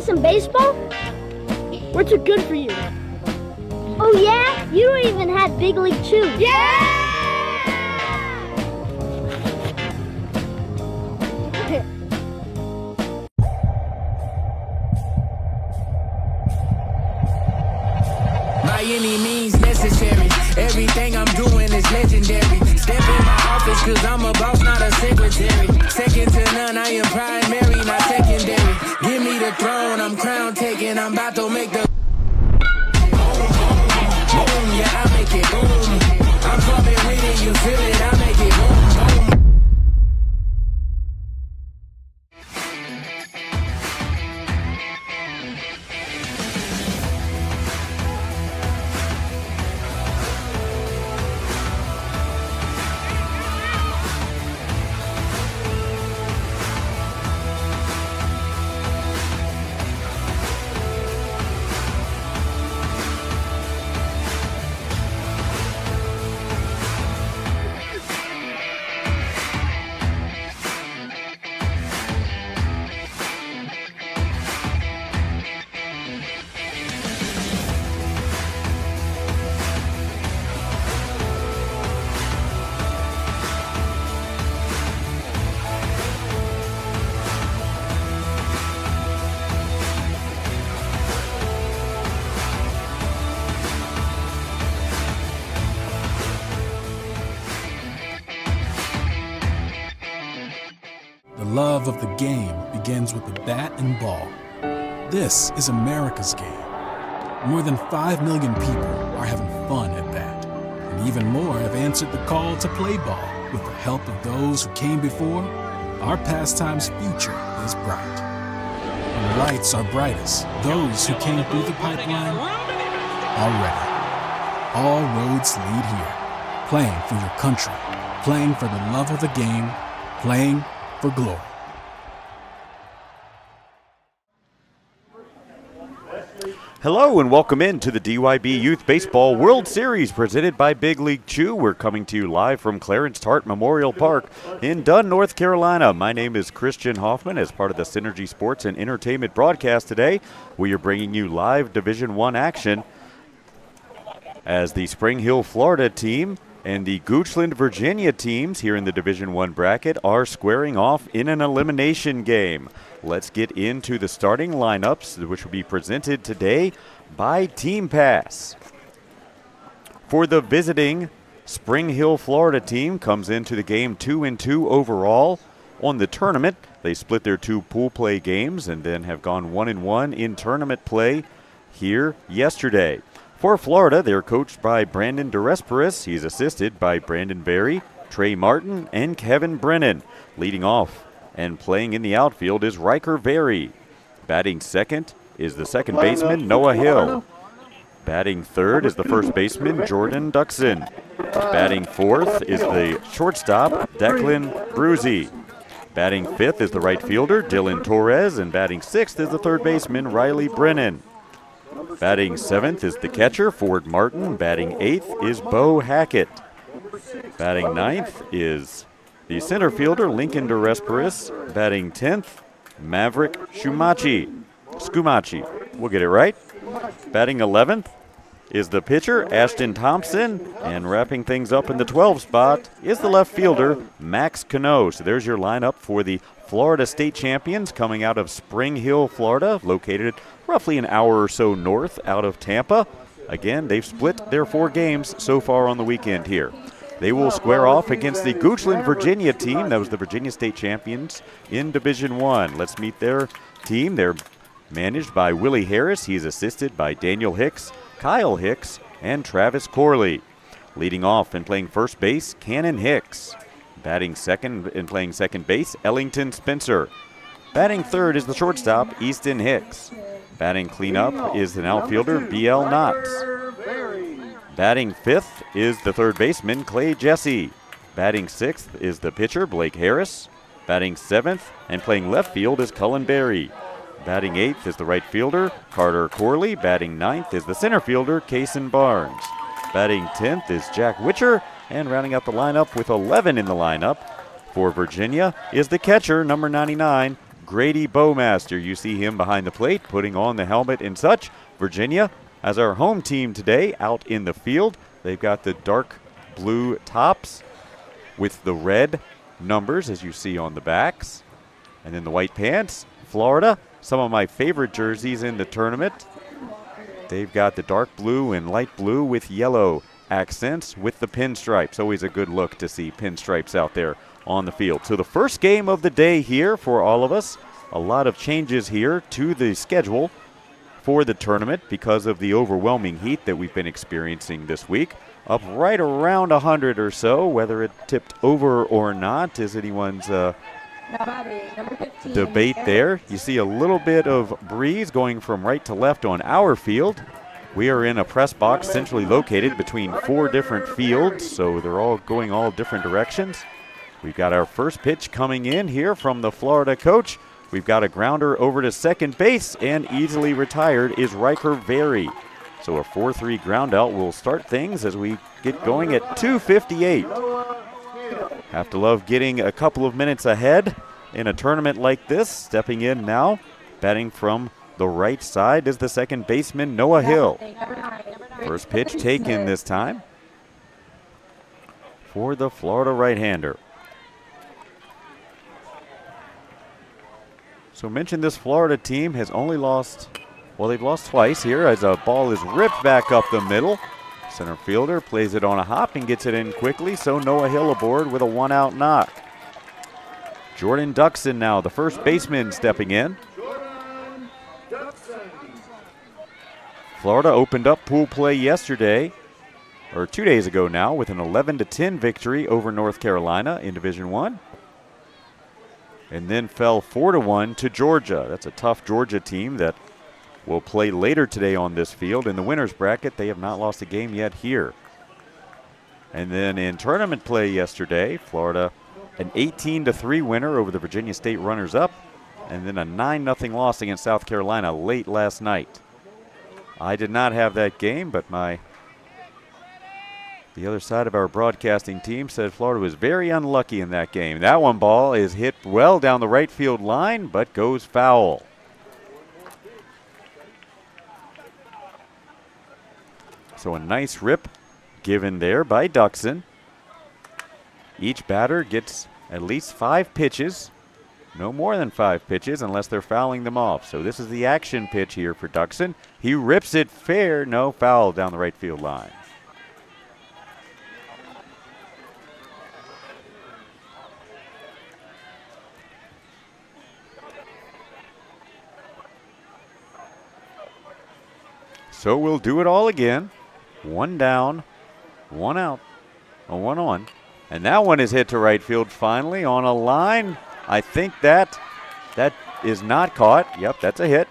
some baseball? We're too good for you. Oh yeah? You don't even have big league chew. Yeah! By any means necessary, everything I'm doing is legendary. Step in my office cause I'm a boss, not a secretary. Second to none, I am primary, not secondary. Give me the throne, I'm crown taking, I'm about to make the boom, yeah, I make it boom. I'm coming with it, you feel it, I make it boom. The love of the game begins with the bat and ball. This is America's game. More than 5 million people are having fun at bat, and even more have answered the call to play ball. With the help of those who came before, our pastime's future is bright. When the lights are brightest, those who came through the pipeline are ready. All roads lead here. Playing for your country, playing for the love of the game, playing for glory. Hello and welcome in to the DYB Youth Baseball World Series presented by Big League Chew. We're coming to you live from Clarence Tart Memorial Park in Dunn, North Carolina. My name is Christian Hoffman. As part of the Synergy Sports and Entertainment broadcast today, we are bringing you live Division I action as the Spring Hill, Florida team and the Goochland, Virginia teams here in the Division I bracket are squaring off in an elimination game. Let's get into the starting lineups, which will be presented today by Team Pass. For the visiting Spring Hill, Florida team, comes into the game 2-2 overall. On the tournament, they split their 2 pool play games and then have gone 1-1 in tournament play here yesterday. For Florida, they're coached by Brandon DeResperis. He's assisted by Brandon Berry, Trey Martin, and Kevin Brennan. Leading off and playing in the outfield is Riker Berry. Batting second is the second baseman, Noah Hill. Batting third is the first baseman, Jordan Duxon. Batting fourth is the shortstop, Declan Bruzy. Batting fifth is the right fielder, Dylan Torres. And batting sixth is the third baseman, Riley Brennan. Batting seventh is the catcher, Ford Martin. Batting eighth is Bo Hackett. Batting ninth is the center fielder, Lincoln DeResperis. Batting 10th, Maverick Schumachi. We'll get it right. Batting 11th is the pitcher, Ashton Thompson. And wrapping things up in the 12th spot is the left fielder, Max Cano. So there's your lineup for the Florida State champions coming out of Spring Hill, Florida, located roughly an hour or so north out of Tampa. Again, they've split their 4 games so far on the weekend here. They will square off against the Goochland, Virginia team. That was the Virginia State champions in Division I. Let's meet their team. They're managed by Willie Harris. He's assisted by Daniel Hicks, Kyle Hicks, and Travis Corley. Leading off and playing first base, Cannon Hicks. Batting second and playing second base, Ellington Spencer. Batting third is the shortstop, Easton Hicks. Batting cleanup is an outfielder, B.L. Knotts. Batting fifth is the third baseman, Clay Jesse. Batting sixth is the pitcher, Blake Harris. Batting seventh and playing left field is Cullen Berry. Batting eighth is the right fielder, Carter Corley. Batting ninth is the center fielder, Kaysen Barnes. Batting 10th is Jack Witcher. And rounding out the lineup with 11 in the lineup for Virginia is the catcher, number 99, Grady Bowmaster. You see him behind the plate, putting on the helmet and such. Virginia, as our home team today, out in the field. They've got the dark blue tops with the red numbers, as you see on the backs. And then the white pants. Florida, some of my favorite jerseys in the tournament. They've got the dark blue and light blue with yellow accents with the pinstripes. Always a good look to see pinstripes out there on the field. So the first game of the day here for all of us. A lot of changes here to the schedule for the tournament because of the overwhelming heat that we've been experiencing this week. Up right around 100 or so. Whether it tipped over or not is anyone's debate there. You see a little bit of breeze going from right to left on our field. We are in a press box centrally located between 4 different fields, so they're all going all different directions. We've got our first pitch coming in here from the Florida coach. We've got a grounder over to second base, and easily retired is Riker Very. So a 4-3 ground out will start things as we get going at 2:58. Have to love getting a couple of minutes ahead in a tournament like this. Stepping in now, batting from the right side is the second baseman, Noah Hill. First pitch taken this time for the Florida right-hander. So mentioned this Florida team has only lost, well, they've lost twice here as a ball is ripped back up the middle. Center fielder plays it on a hop and gets it in quickly, so Noah Hill aboard with a 1-out knock. Jordan Duxon now, the first baseman, stepping in. Florida opened up pool play yesterday, or 2 days ago now, with an 11-10 victory over North Carolina in Division I. And then fell 4-1 to Georgia. That's a tough Georgia team that will play later today on this field. In the winner's bracket, they have not lost a game yet here. And then in tournament play yesterday, Florida, an 18-3 winner over the Virginia State runners-up, and then a 9-0 loss against South Carolina late last night. I did not have that game, but the other side of our broadcasting team said Florida was very unlucky in that game. That one ball is hit well down the right field line, but goes foul. So a nice rip given there by Duxon. Each batter gets at least 5 pitches. No more than 5 pitches unless they're fouling them off. So this is the action pitch here for Duxon. He rips it fair. No, foul down the right field line. So we'll do it all again. 1 down, 1 out, a 1 on. And that one is hit to right field finally on a line. I think that is not caught. Yep, that's a hit.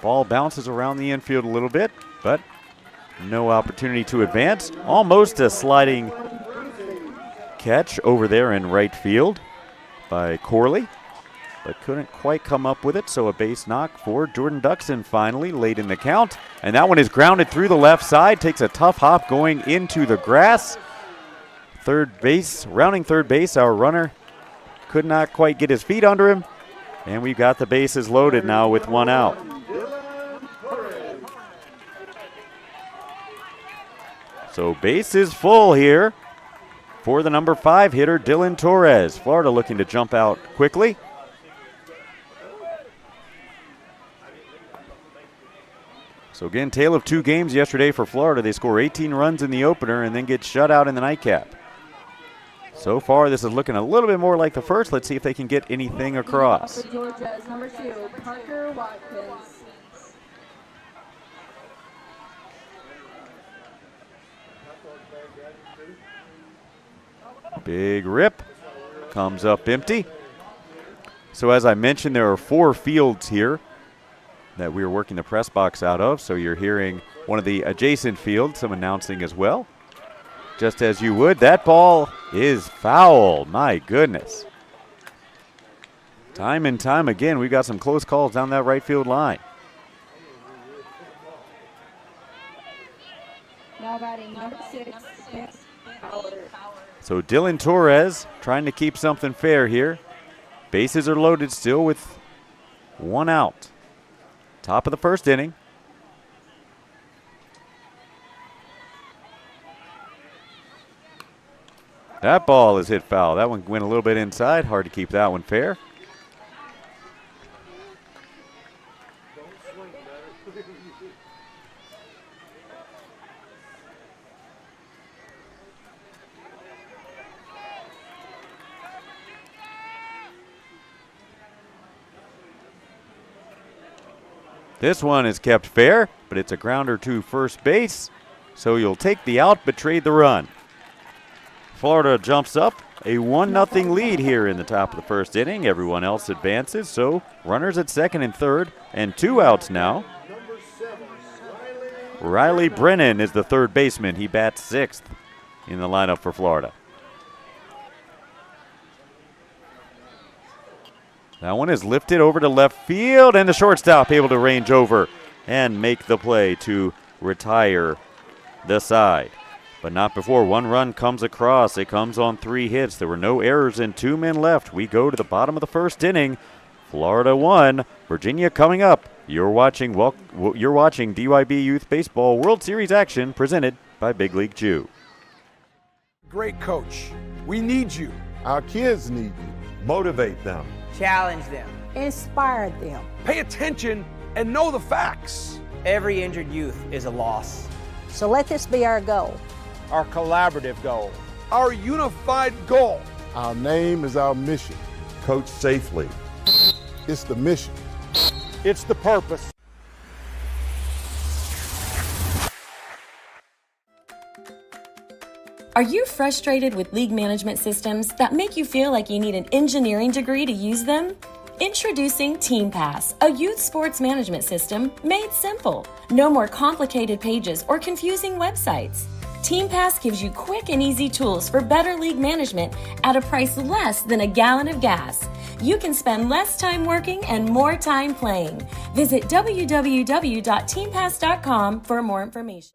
Ball bounces around the infield a little bit, but no opportunity to advance. Almost a sliding catch over there in right field by Corley, but couldn't quite come up with it. So a base knock for Jordan Duxon finally late in the count. And that one is grounded through the left side, takes a tough hop going into the grass. Third base, rounding third base, our runner could not quite get his feet under him. And we've got the bases loaded now with 1 out. So base is full here for the number 5 hitter, Dylan Torres. Florida looking to jump out quickly. So again, tale of 2 games yesterday for Florida. They score 18 runs in the opener and then get shut out in the nightcap. So far, this is looking a little bit more like the first. Let's see if they can get anything across. Georgia's number 2, Parker Watkins. Big rip. Comes up empty. So as I mentioned, there are 4 fields here that we are working the press box out of. So you're hearing one of the adjacent fields, some announcing as well. Just as you would. That ball is foul. My goodness. Time and time again, we've got some close calls down that right field line. Now batting number 6, So Dylan Torres trying to keep something fair here. Bases are loaded still with one out. Top of the first inning. That ball is hit foul. That one went a little bit inside. Hard to keep that one fair. This one is kept fair, but it's a grounder to first base. So you'll take the out but trade the run. Florida jumps up, a 1-0 lead here in the top of the first inning. Everyone else advances, so runners at second and third, and 2 outs now. Riley Brennan is the third baseman. He bats 6th in the lineup for Florida. That one is lifted over to left field, and the shortstop able to range over and make the play to retire the side. But not before one run comes across. It comes on 3 hits. There were no errors and 2 men left. We go to the bottom of the first inning. Florida 1, Virginia coming up. You're watching DYB Youth Baseball World Series action presented by Big League Chew. Great coach. We need you. Our kids need you. Motivate them. Challenge them. Inspire them. Pay attention and know the facts. Every injured youth is a loss. So let this be our goal. Our collaborative goal. Our unified goal. Our name is our mission. Coach safely. It's the mission. It's the purpose. Are you frustrated with league management systems that make you feel like you need an engineering degree to use them? Introducing TeamPass, a youth sports management system made simple. No more complicated pages or confusing websites. TeamPass gives you quick and easy tools for better league management at a price less than a gallon of gas. You can spend less time working and more time playing. Visit www.teampass.com for more information.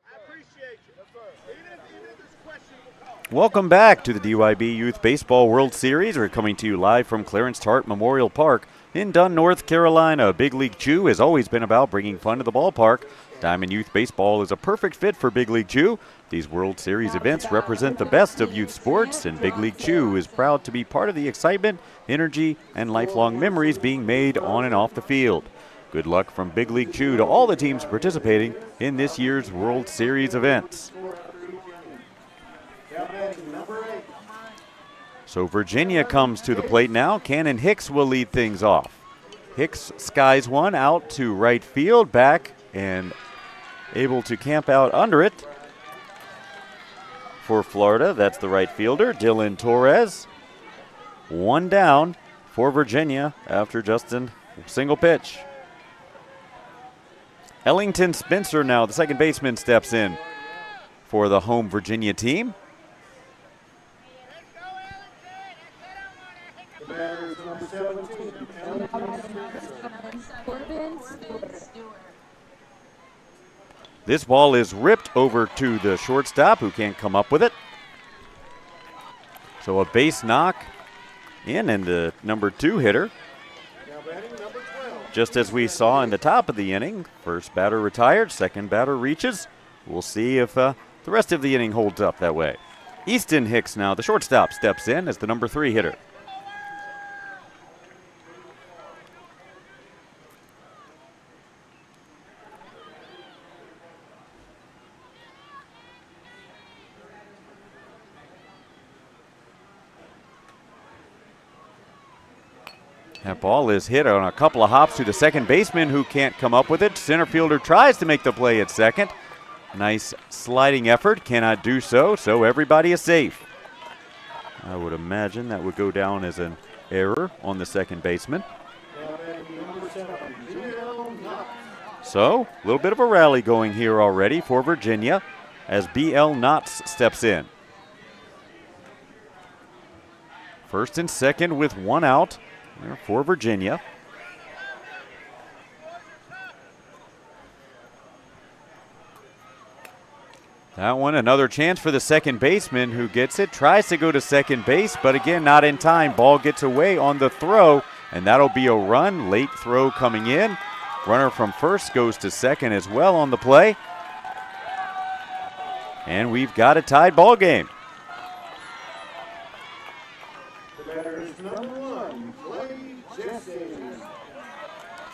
Welcome back to the DYB Youth Baseball World Series. We're coming to you live from Clarence Tart Memorial Park in Dunn, North Carolina. Big League Chew has always been about bringing fun to the ballpark. Diamond Youth Baseball is a perfect fit for Big League Chew. These World Series events represent the best of youth sports, and Big League Chew is proud to be part of the excitement, energy, and lifelong memories being made on and off the field. Good luck from Big League Chew to all the teams participating in this year's World Series events. So Virginia comes to the plate now. Cannon Hicks will lead things off. Hicks skies one out to right field, back and able to camp out under it. For Florida, that's the right fielder, Dylan Torres. One down for Virginia after just a single pitch. Ellington Spencer now, the second baseman, steps in for the home Virginia team. This ball is ripped over to the shortstop, who can't come up with it. So a base knock in, and the number 2 hitter, just as we saw in the top of the inning, first batter retired, second batter reaches. We'll see if the rest of the inning holds up that way. Easton Hicks now, the shortstop, steps in as the number 3 hitter. That ball is hit on a couple of hops to the second baseman, who can't come up with it. Center fielder tries to make the play at second. Nice sliding effort, cannot do so, so everybody is safe. I would imagine that would go down as an error on the second baseman. So, a little bit of a rally going here already for Virginia as B.L. Knotts steps in. First and second with one out for Virginia. That one, another chance for the second baseman who gets it, tries to go to second base, but again, not in time. Ball gets away on the throw, and that'll be a run. Late throw coming in. Runner from first goes to second as well on the play. And we've got a tied ball game.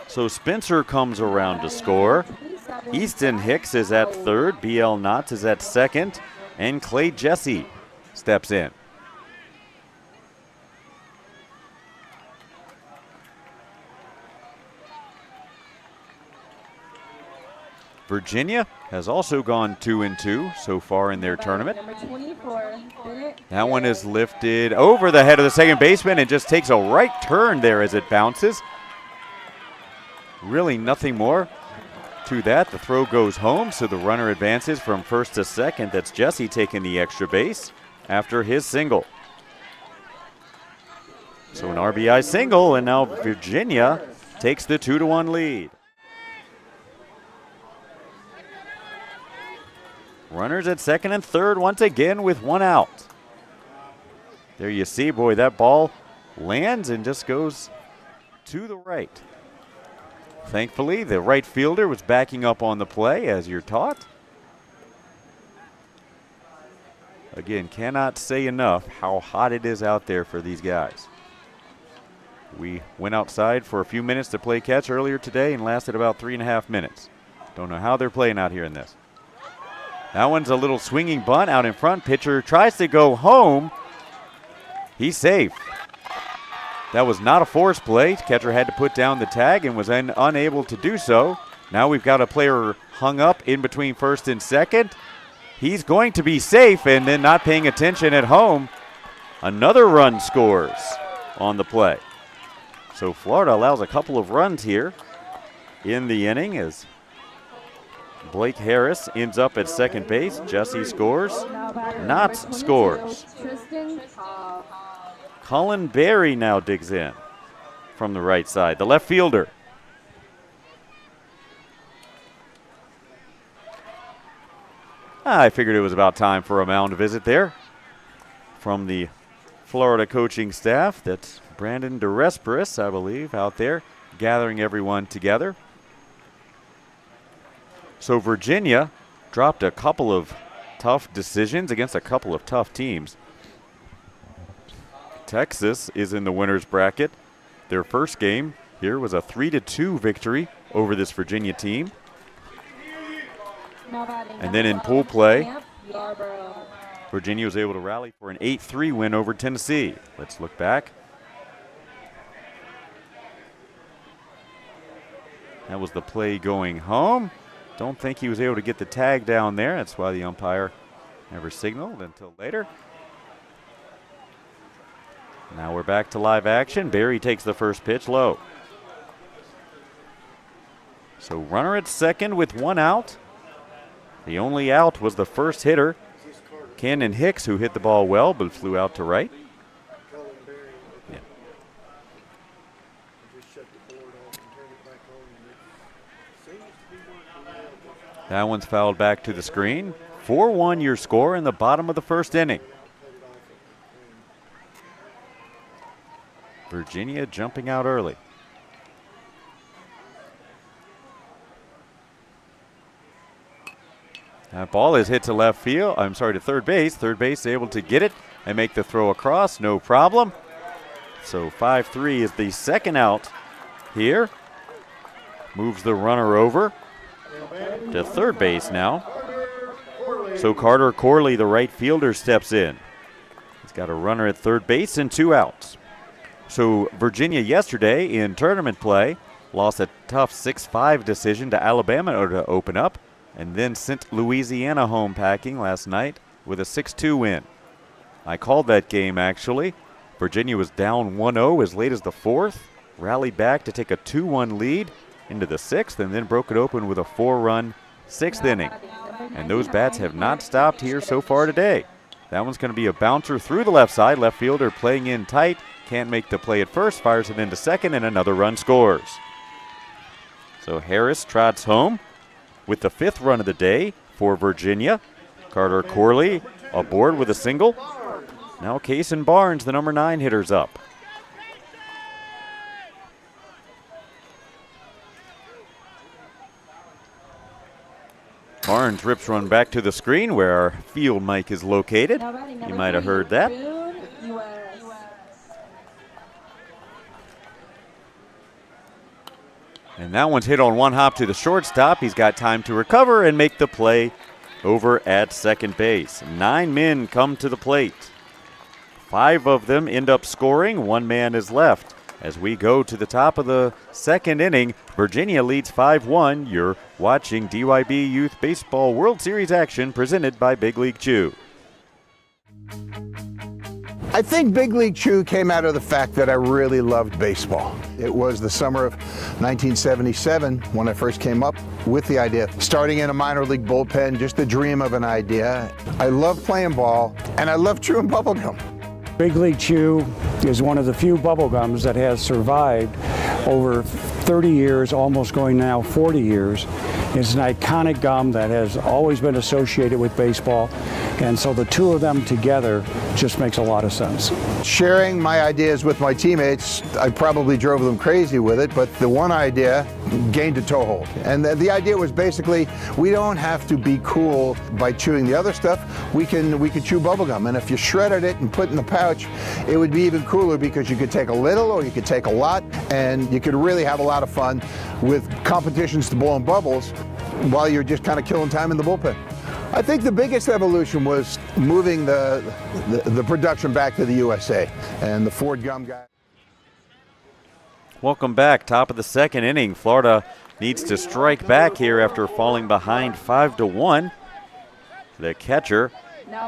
So Spencer comes around to score. Easton Hicks is at third. BL Knotts is at second. And Clay Jesse steps in. Virginia has also gone 2-2 so far in their tournament. That one is lifted over the head of the second baseman and just takes a right turn there as it bounces. Really nothing more to that. The throw goes home, so the runner advances from first to second. That's Jesse taking the extra base after his single. So an RBI single, and now Virginia takes the 2-1 lead. Runners at second and third once again with one out. There you see, boy, that ball lands and just goes to the right. Thankfully, the right fielder was backing up on the play, as you're taught. Again, cannot say enough how hot it is out there for these guys. We went outside for a few minutes to play catch earlier today and lasted about 3.5 minutes. Don't know how they're playing out here in this. That one's a little swinging bunt out in front. Pitcher tries to go home. He's safe. That was not a force play. Catcher had to put down the tag and was unable to do so. Now we've got a player hung up in between first and second. He's going to be safe, and then not paying attention at home. Another run scores on the play. So Florida allows a couple of runs here in the inning as Blake Harris ends up at second base. Jesse scores. Knotts scores. Cullen Berry now digs in from the right side, the left fielder. I figured it was about time for a mound visit there from the Florida coaching staff. That's Brandon DeResperis, I believe, out there gathering everyone together. So Virginia dropped a couple of tough decisions against a couple of tough teams. Texas is in the winner's bracket. Their first game here was a 3-2 victory over this Virginia team. And then in pool play, Virginia was able to rally for an 8-3 win over Tennessee. Let's look back. That was the play going home. Don't think he was able to get the tag down there. That's why the umpire never signaled until later. Now we're back to live action. Berry takes the first pitch low. So runner at second with one out. The only out was the first hitter, Cannon Hicks, who hit the ball well but flew out to right. Yeah. That one's fouled back to the screen. 4-1 your score in the bottom of the first inning. Virginia jumping out early. That ball is hit to left field. I'm sorry, to third base. Third base able to get it and make the throw across, no problem. So 5-3 is the second out here. Moves the runner over to third base now. So Carter Corley, the right fielder, steps in. He's got a runner at third base and two outs. So Virginia yesterday in tournament play lost a tough 6-5 decision to Alabama to open up, and then sent Louisiana home packing last night with a 6-2 win. I called that game, actually. Virginia was down 1-0 as late as the fourth, rallied back to take a 2-1 lead into the sixth, and then broke it open with a 4-run sixth inning. And those bats have not stopped here so far today. That one's going to be a bouncer through the left side. Left fielder playing in tight. Can't make the play at first, fires it into second, and another run scores. So Harris trots home with the fifth run of the day for Virginia. Carter Corley aboard with a single. Now Kaysen Barnes, the number 9 hitter's up. Barnes rips one back to the screen where our field mic is located. You might have heard that. And that one's hit on one hop to the shortstop. He's got time to recover and make the play over at second base. 9 men come to the plate. 5 of them end up scoring. 1 man is left. As we go to the top of the second inning, Virginia leads 5-1. You're watching DYB Youth Baseball World Series action presented by Big League Chew. I think Big League Chew came out of the fact that I really loved baseball. It was the summer of 1977 when I first came up with the idea of starting in a minor league bullpen, just a dream of an idea. I love playing ball, and I love chewing bubble gum. Big League Chew is one of the few bubble gums that has survived over 30 years, almost going now 40 years. It's an iconic gum that has always been associated with baseball, and so the two of them together just makes a lot of sense. Sharing my ideas with my teammates, I probably drove them crazy with it, but the one idea gained a toehold. And the idea was basically, we don't have to be cool by chewing the other stuff. We can chew bubble gum, and if you shredded it and put it in the pouch, it would be even cooler because you could take a little or you could take a lot, and you could really have a lot of fun with competitions to blowing bubbles while you're just kind of killing time in the bullpen. I think the biggest evolution was moving the production back to the USA, and the Ford gum guy. Welcome back. Top of the second inning. Florida needs to strike back here after falling behind 5-1. The catcher,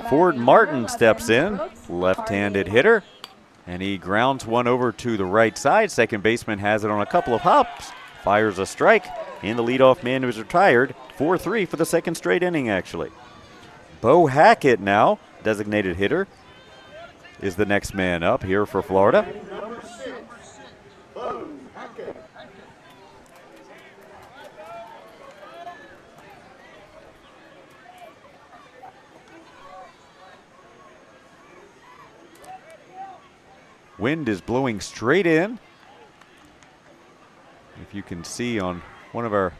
Ford Martin, steps in, left-handed hitter, and he grounds one over to the right side. Second baseman has it on a couple of hops, fires a strike, and the leadoff man who's retired. 4-3 for the second straight inning, actually. Bo Hackett now, designated hitter, is the next man up here for Florida. Wind is blowing straight in. If you can see on one of our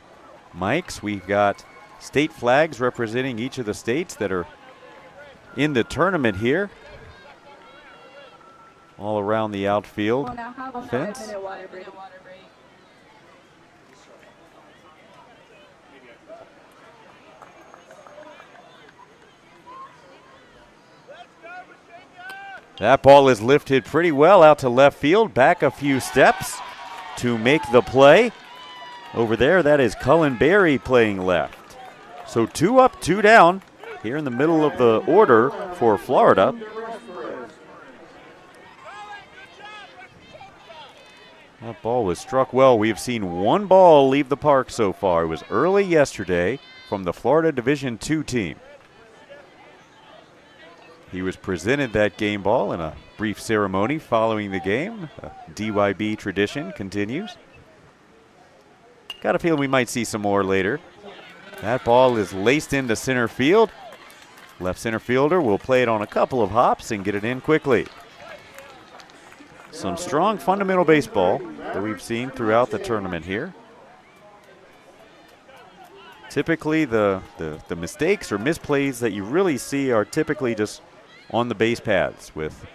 mics, we've got state flags representing each of the states that are in the tournament here. All around the outfield fence. That ball is lifted pretty well out to left field, back a few steps to make the play. Over there, that is Cullen Berry playing left. So 2 up, 2 down here in the middle of the order for Florida. That ball was struck well. We've seen one ball leave the park so far. It was early yesterday from the Florida Division II team. He was presented that game ball in a brief ceremony following the game. The DYB tradition continues. Got a feeling we might see some more later. That ball is laced into center field. Left center fielder will play it on a couple of hops and get it in quickly. Some strong fundamental baseball that we've seen throughout the tournament here. Typically the mistakes or misplays that you really see are typically just on the base paths, with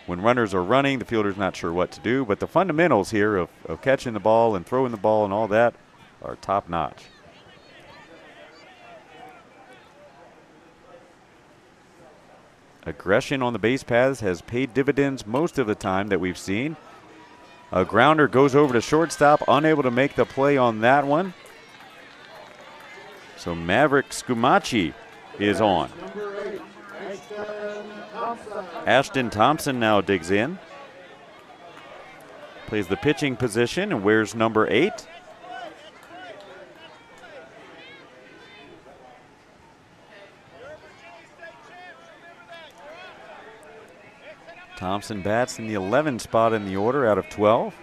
when runners are running, the fielder's not sure what to do, but the fundamentals here of catching the ball and throwing the ball and all that are top notch. Aggression on the base paths has paid dividends most of the time that we've seen. A grounder goes over to shortstop, unable to make the play on that one. So Maverick Scumaci is on. Ashton Thompson now digs in. Plays the pitching position and wears number 8. Thompson bats in the 11 spot in the order out of 12.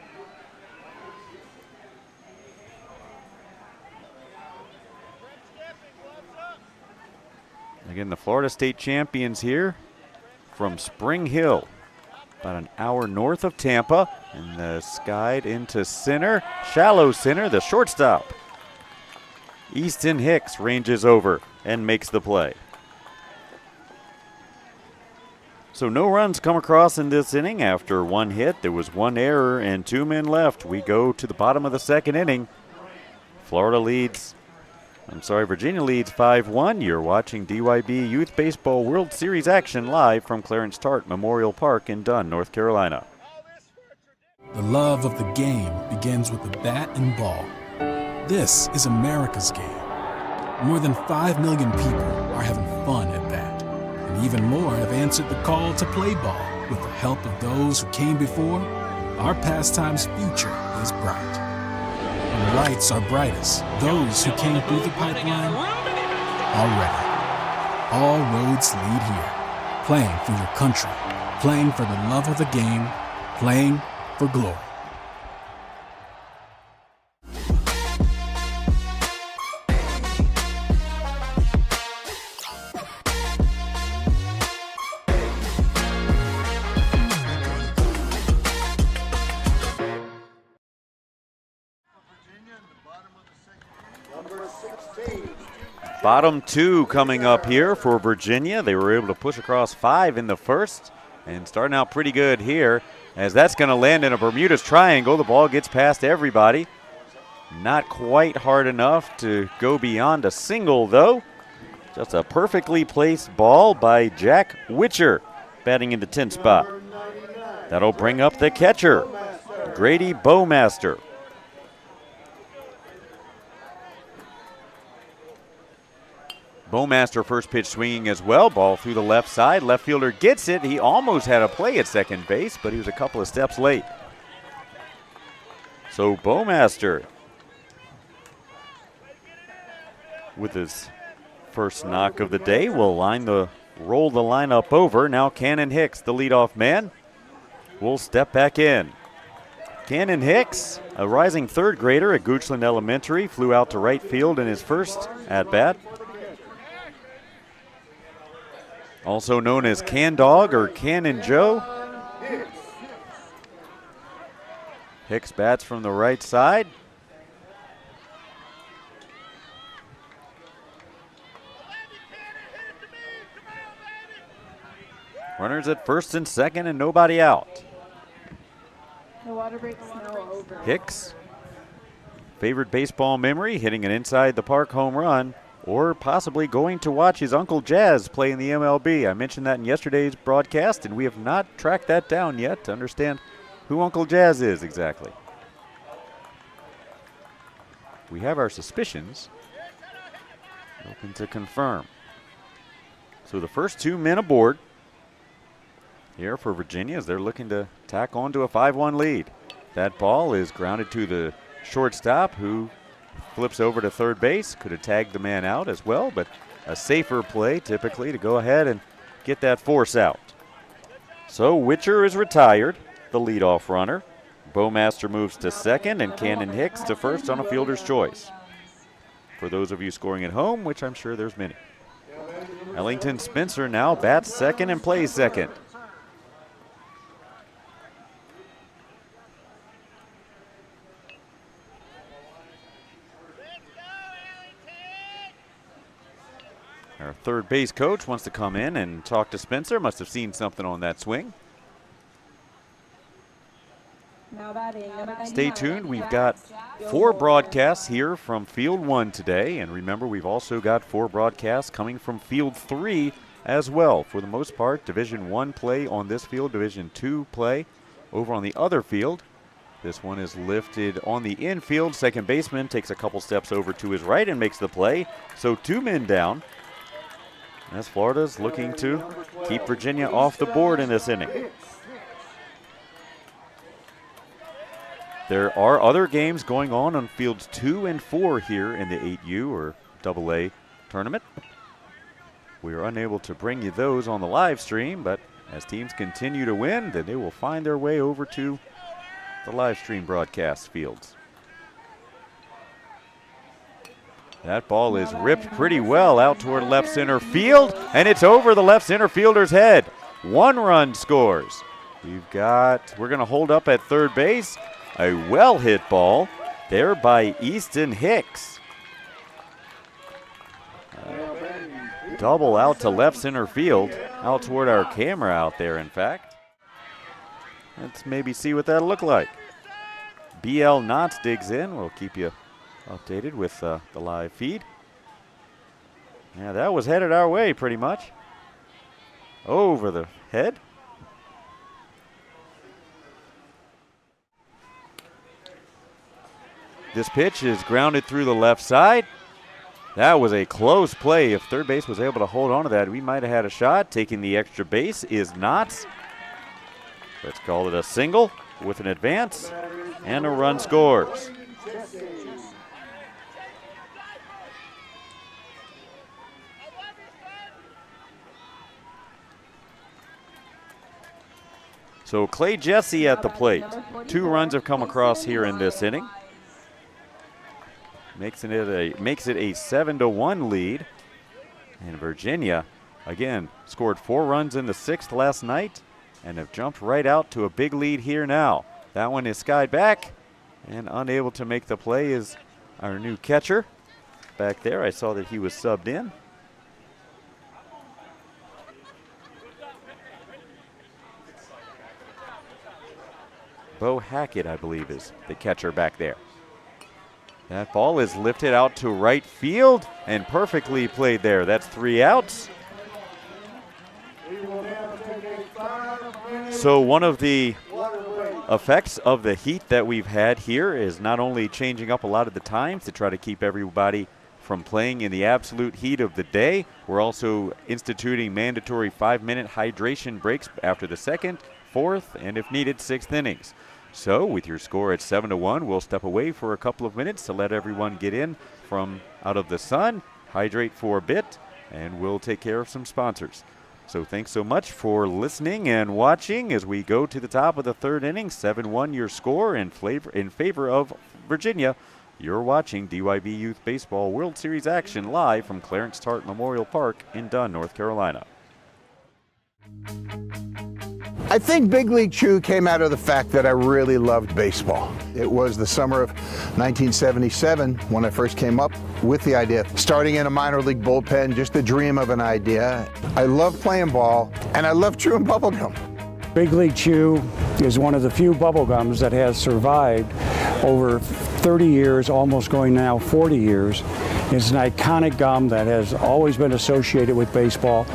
Again, the Florida State champions here from Spring Hill, about an hour north of Tampa, and the skied into center, shallow center, the shortstop. Easton Hicks ranges over and makes the play. So no runs come across in this inning after one hit. There was one error and 2 men left. We go to the bottom of the second inning. Virginia leads 5-1. You're watching DYB Youth Baseball World Series action live from Clarence Tart Memorial Park in Dunn, North Carolina. The love of the game begins with the bat and ball. This is America's game. More than 5 million people are having fun at bat. And even more have answered the call to play ball. With the help of those who came before, our pastime's future is bright. When the lights are brightest, those who came through the pipeline are ready. All roads lead here. Playing for your country, playing for the love of the game, playing for glory. Bottom 2 coming up here for Virginia. They were able to push across 5 in the first and starting out pretty good here, as that's going to land in a Bermuda's triangle. The ball gets past everybody. Not quite hard enough to go beyond a single, though. Just a perfectly placed ball by Jack Witcher, batting in the 10th spot. That'll bring up the catcher, Grady Bowmaster. Bowmaster first pitch swinging as well. Ball through the left side. Left fielder gets it. He almost had a play at second base, but he was a couple of steps late. So Bowmaster with his first knock of the day will roll the lineup over. Now Cannon Hicks, the leadoff man, will step back in. Cannon Hicks, a rising third grader at Goochland Elementary, flew out to right field in his first at-bat. Also known as Can Dog or Cannon Joe. Hicks bats from the right side. Runners at first and second and nobody out. The water break is now over. Hicks, favorite baseball memory, hitting an inside the park home run, or possibly going to watch his Uncle Jazz play in the MLB. I mentioned that in yesterday's broadcast, and we have not tracked that down yet to understand who Uncle Jazz is exactly. We have our suspicions. Open to confirm. So the first 2 men aboard here for Virginia as they're looking to tack on to a 5-1 lead. That ball is grounded to the shortstop, who flips over to third base. Could have tagged the man out as well, but a safer play typically to go ahead and get that force out. So Witcher is retired, the leadoff runner. Bowmaster moves to second and Cannon Hicks to first on a fielder's choice. For those of you scoring at home, which I'm sure there's many. Ellington Spencer now bats second and plays second. Our third base coach wants to come in and talk to Spencer. Must have seen something on that swing. Stay tuned. We've got 4 broadcasts here from Field 1 today. And remember, we've also got 4 broadcasts coming from Field 3 as well. For the most part, Division 1 play on this field, Division 2 play over on the other field. This one is lifted on the infield. Second baseman takes a couple steps over to his right and makes the play. So 2 men down, as Florida's looking to keep Virginia off the board in this inning. There are other games going on fields 2 and 4 here in the 8U or AA tournament. We are unable to bring you those on the live stream, but as teams continue to win, then they will find their way over to the live stream broadcast fields. That ball is ripped pretty well out toward left center field, and it's over the left center fielder's head. 1 run scores. We're going to hold up at third base. A well-hit ball there by Easton Hicks. Double out to left center field, out toward our camera out there, in fact. Let's maybe see what that'll look like. BL Knotts digs in. We'll keep you updated with the live feed. Yeah, that was headed our way pretty much. Over the head. This pitch is grounded through the left side. That was a close play. If third base was able to hold on to that, we might have had a shot. Taking the extra base is Knotts. Let's call it a single with an advance, and a run scores. So Clay Jesse at the plate. 2 runs have come across here in this inning. Makes it a 7-1 lead. And Virginia, again, scored 4 runs in the 6th last night and have jumped right out to a big lead here now. That one is skied back, and unable to make the play is our new catcher. Back there, I saw that he was subbed in. Bo Hackett, I believe, is the catcher back there. That ball is lifted out to right field and perfectly played there. That's 3 outs. So one of the effects of the heat that we've had here is not only changing up a lot of the times to try to keep everybody from playing in the absolute heat of the day, we're also instituting mandatory 5-minute hydration breaks after the 2nd, 4th, and if needed, 6th innings. So with your score at 7-1, we'll step away for a couple of minutes to let everyone get in from out of the sun, hydrate for a bit, and we'll take care of some sponsors. So thanks so much for listening and watching as we go to the top of the 3rd inning. 7-1 your score in favor of Virginia. You're watching DYB Youth Baseball World Series action live from Clarence Tart Memorial Park in Dunn, North Carolina. I think Big League Chew came out of the fact that I really loved baseball. It was the summer of 1977 when I first came up with the idea of starting in a minor league bullpen, just the dream of an idea. I love playing ball, and I love chewing bubblegum. Big League Chew is one of the few bubble gums that has survived over 30 years, almost going now 40 years. It's an iconic gum that has always been associated with baseball,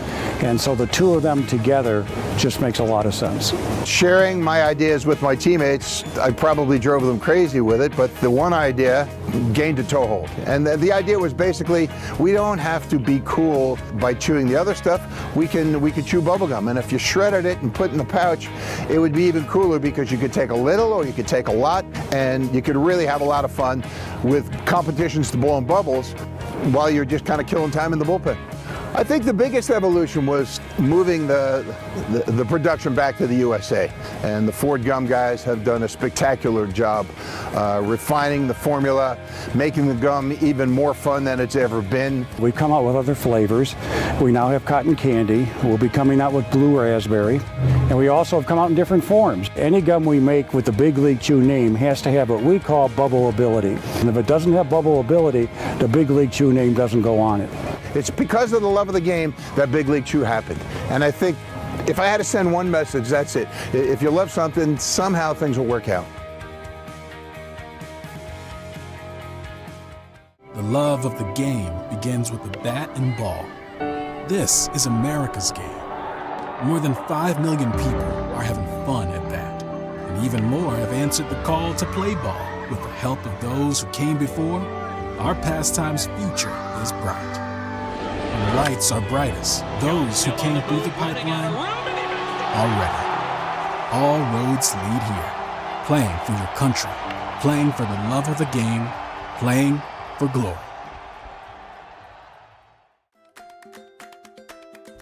and so the two of them together just makes a lot of sense. Sharing my ideas with my teammates, I probably drove them crazy with it, but the one idea gained a toehold. And the idea was basically, we don't have to be cool by chewing the other stuff. We can chew bubblegum, and if you shredded it and put it in the pouch, it would be even cooler because you could take a little or you could take a lot, and you could really have a lot of fun with competitions to blowing bubbles while you're just kind of killing time in the bullpen. I think the biggest evolution was moving the production back to the USA, and the Ford Gum guys have done a spectacular job refining the formula, making the gum even more fun than it's ever been. We've come out with other flavors. We now have cotton candy. We'll be coming out with blue raspberry, and we also have come out in different forms. Any gum we make with the Big League Chew name has to have what we call bubble ability, and if it doesn't have bubble ability, the Big League Chew name doesn't go on it. It's because of the love of the game that Big League Chew happened. And I think if I had to send one message, that's it. If you love something, somehow things will work out. The love of the game begins with the bat and ball. This is America's game. More than 5 million people are having fun at bat. And even more have answered the call to play ball. With the help of those who came before, our pastime's future is bright. When the lights are brightest, those who came through the pipeline are ready. All roads lead here. Playing for your country, playing for the love of the game, playing for glory.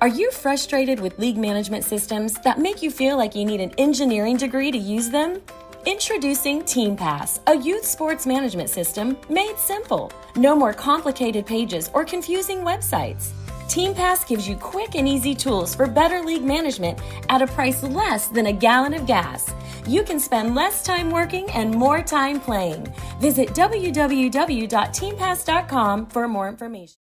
Are you frustrated with league management systems that make you feel like you need an engineering degree to use them? Introducing Team Pass, a youth sports management system made simple. No more complicated pages or confusing websites. Team Pass gives you quick and easy tools for better league management at a price less than a gallon of gas. You can spend less time working and more time playing. Visit www.teampass.com for more information.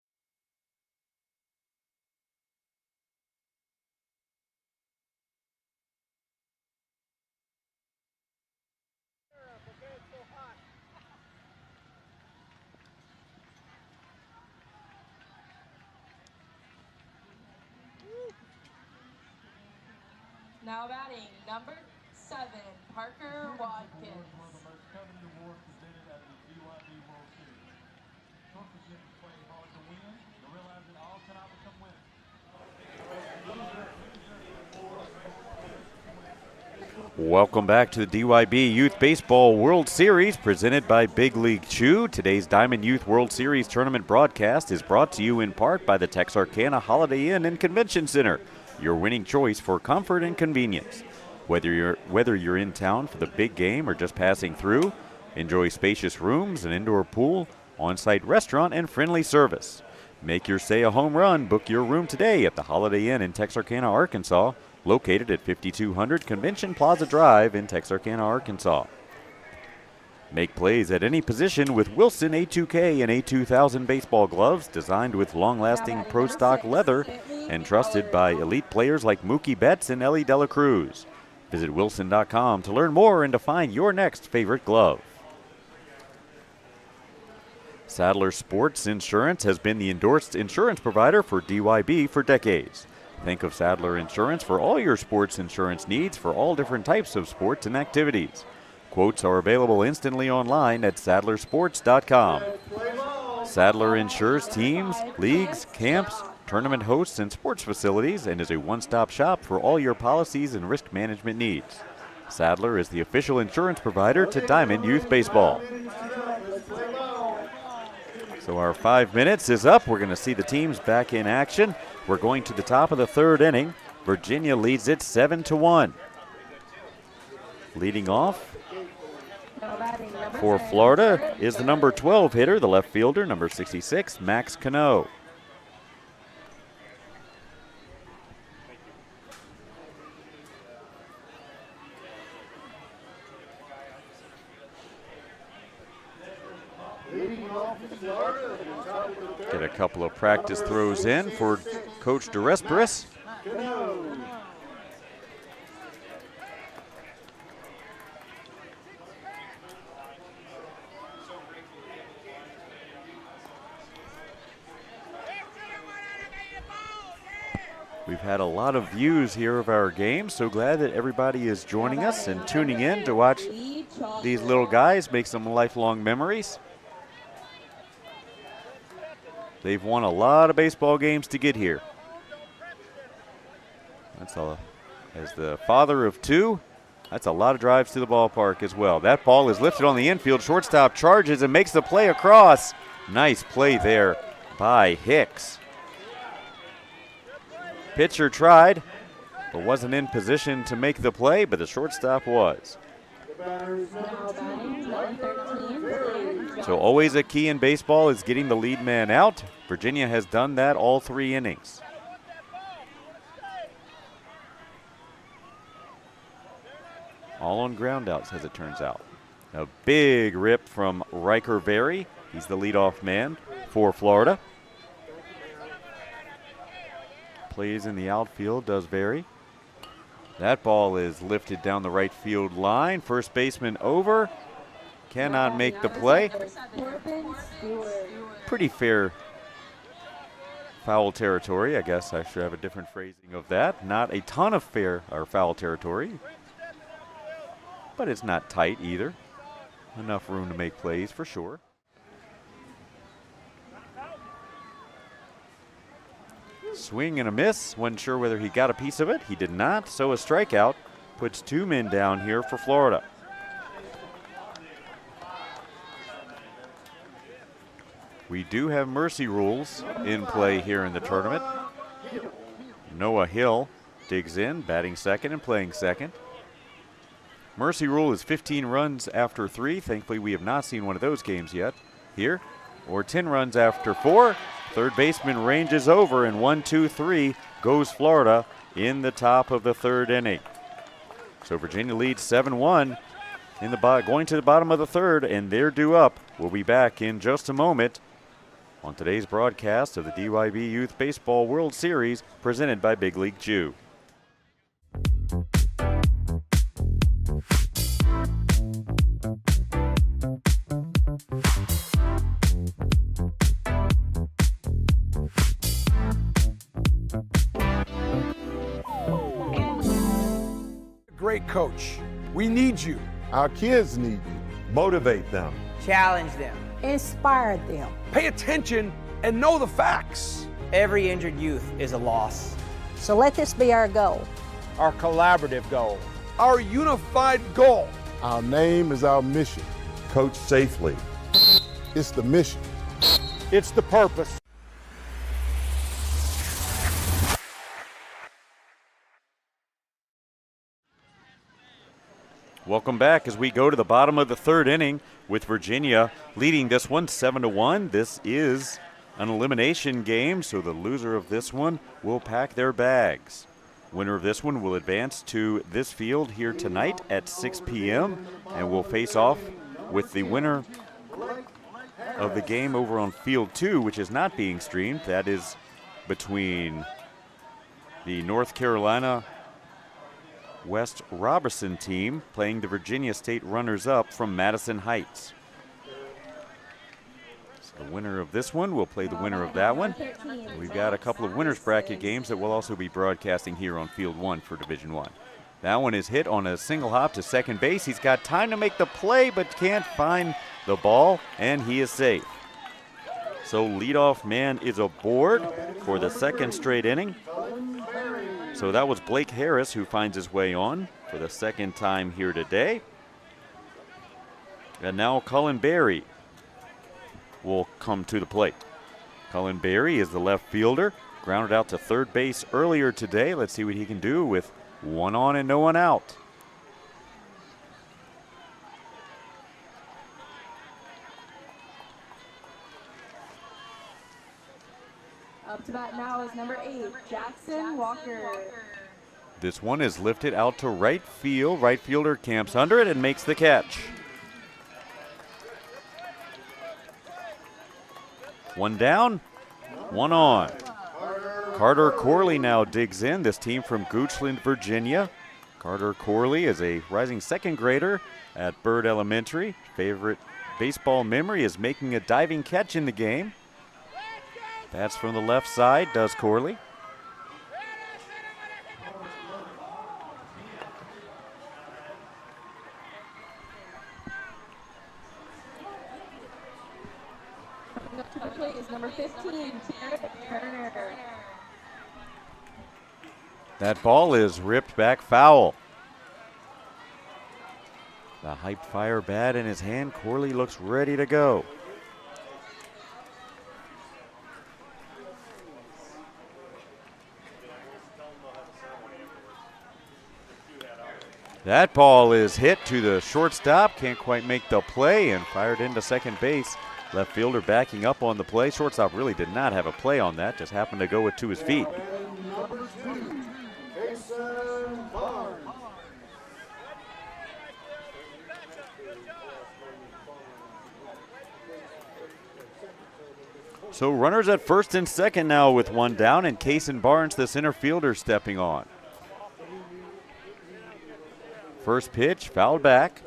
Now batting, number 7, Parker Watkins. Academy Award presented at the DYB World Series. Coaches didn't play hard to win. They realized that all cannot become winners. Welcome back to the DYB Youth Baseball World Series presented by Big League Chew. Today's Diamond Youth World Series tournament broadcast is brought to you in part by the Texarkana Holiday Inn and Convention Center, your winning choice for comfort and convenience. Whether you're in town for the big game or just passing through, enjoy spacious rooms, an indoor pool, on-site restaurant, and friendly service. Make your stay a home run. Book your room today at the Holiday Inn in Texarkana, Arkansas, located at 5200 Convention Plaza Drive in Texarkana, Arkansas. Make plays at any position with Wilson A2K and A2000 baseball gloves designed with long-lasting pro stock leather and trusted by elite players like Mookie Betts and Ellie De La Cruz. Visit wilson.com to learn more and to find your next favorite glove. Sadler Sports Insurance has been the endorsed insurance provider for DYB for decades. Think of Sadler Insurance for all your sports insurance needs for all different types of sports and activities. Quotes are available instantly online at sadlersports.com. Sadler insures teams, leagues, camps, tournament hosts, and sports facilities, and is a one-stop shop for all your policies and risk management needs. Sadler is the official insurance provider to Diamond Youth Baseball. So our 5 minutes is up. We're going to see the teams back in action. We're going to the top of the third inning. Virginia leads it 7-1. Leading off for Florida is the number 12 hitter, the left fielder, number 66, Max Cano. Get a couple of practice throws in for Coach DeResperis. We've had a lot of views here of our game. So glad that everybody is joining us and tuning in to watch these little guys make some lifelong memories. They've won a lot of baseball games to get here. That's all. As the father of two, that's a lot of drives to the ballpark as well. That ball is lifted on the infield. Shortstop charges and makes the play across. Nice play there by Hicks. Pitcher tried, but wasn't in position to make the play, but the shortstop was. So always a key in baseball is getting the lead man out. Virginia has done that all 3 innings. All on groundouts, as it turns out. A big rip from Riker Berry. He's the leadoff man for Florida. Plays in the outfield, does Berry. That ball is lifted down the right field line. First baseman over. Cannot make the play. Pretty fair foul territory. I guess I should have a different phrasing of that. Not a ton of fair or foul territory, but it's not tight either. Enough room to make plays for sure. Swing and a miss. Wasn't sure whether he got a piece of it. He did not. So a strikeout puts 2 men down here for Florida. We do have mercy rules in play here in the tournament. Noah Hill digs in, batting second and playing second. Mercy rule is 15 runs after 3. Thankfully, we have not seen one of those games yet here. Or 10 runs after 4. Third baseman ranges over, and 1-2-3 goes Florida in the top of the third inning. So Virginia leads 7-1 going to the bottom of the third, and they're due up. We'll be back in just a moment on today's broadcast of the DYB Youth Baseball World Series presented by Big League Chew. Great coach. We need you. Our kids need you. Motivate them. Challenge them. Inspire them. Pay attention and know the facts. Every injured youth is a loss. So let this be our goal. Our collaborative goal. Our unified goal. Our name is our mission. Coach safely. It's the mission. It's the purpose. Welcome back as we go to the bottom of the third inning with Virginia leading this one 7-1. This is an elimination game, so the loser of this one will pack their bags. Winner of this one will advance to this field here tonight at 6 p.m. and will face off with the winner of the game over on Field 2, which is not being streamed. That is between the North Carolina West Robertson team playing the Virginia State runners-up from Madison Heights. So the winner of this one will play the winner of that one. We've got a couple of winners bracket games that we'll also be broadcasting here on Field 1 for Division 1. That one is hit on a single hop to second base. He's got time to make the play but can't find the ball, and he is safe. So leadoff man is aboard for the second straight inning. So that was Blake Harris who finds his way on for the second time here today. And now Cullen Berry will come to the plate. Cullen Berry is the left fielder, grounded out to third base earlier today. Let's see what he can do with one on and no one out. Up to bat now is number 8, Jackson Walker. This one is lifted out to right field. Right fielder camps under it and makes the catch. One down, one on. Carter Corley now digs in. This team from Goochland, Virginia. Carter Corley is a rising second grader at Byrd Elementary. Favorite baseball memory is making a diving catch in the game. That's from the left side, does Corley. Up to the plate is number 15, Turner. That ball is ripped back foul. The hype fire bat in his hand. Corley looks ready to go. That ball is hit to the shortstop. Can't quite make the play and fired into second base. Left fielder backing up on the play. Shortstop really did not have a play on that. Just happened to go it to his feet. So runners at first and second now with one down, and Kason Barnes, the center fielder, stepping on. First pitch, fouled back.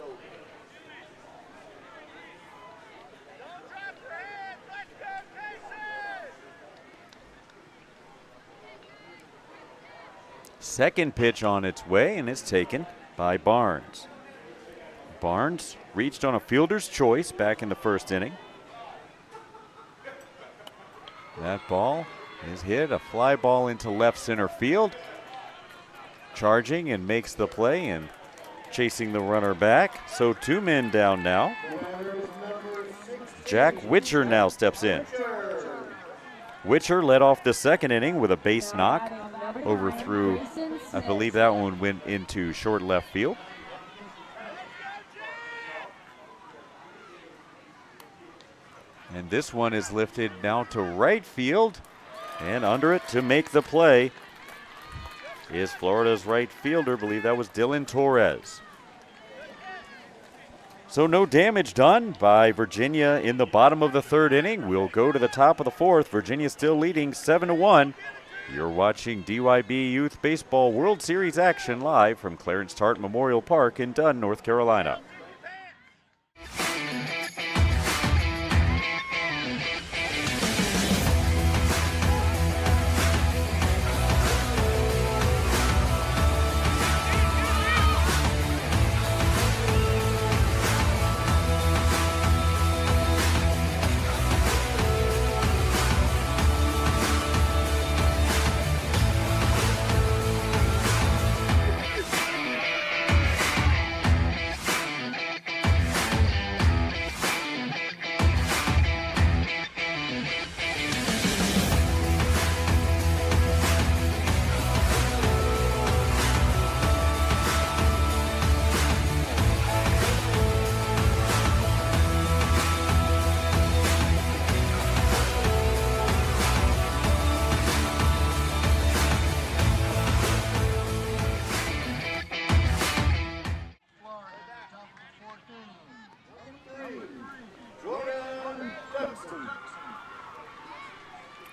Second pitch on its way, and it's taken by Barnes. Barnes reached on a fielder's choice back in the first inning. That ball is hit, a fly ball into left center field. Charging and makes the play and chasing the runner back. So 2 men down now. Jack Witcher now steps in. Witcher led off the second inning with a base knock. Overthrew, I believe that one went into short left field. And this one is lifted now to right field. And under it to make the play is Florida's right fielder. I believe that was Dylan Torres. So no damage done by Virginia in the bottom of the third inning. We'll go to the top of the fourth. Virginia still leading 7-1. You're watching DYB Youth Baseball World Series action live from Clarence Tart Memorial Park in Dunn, North Carolina.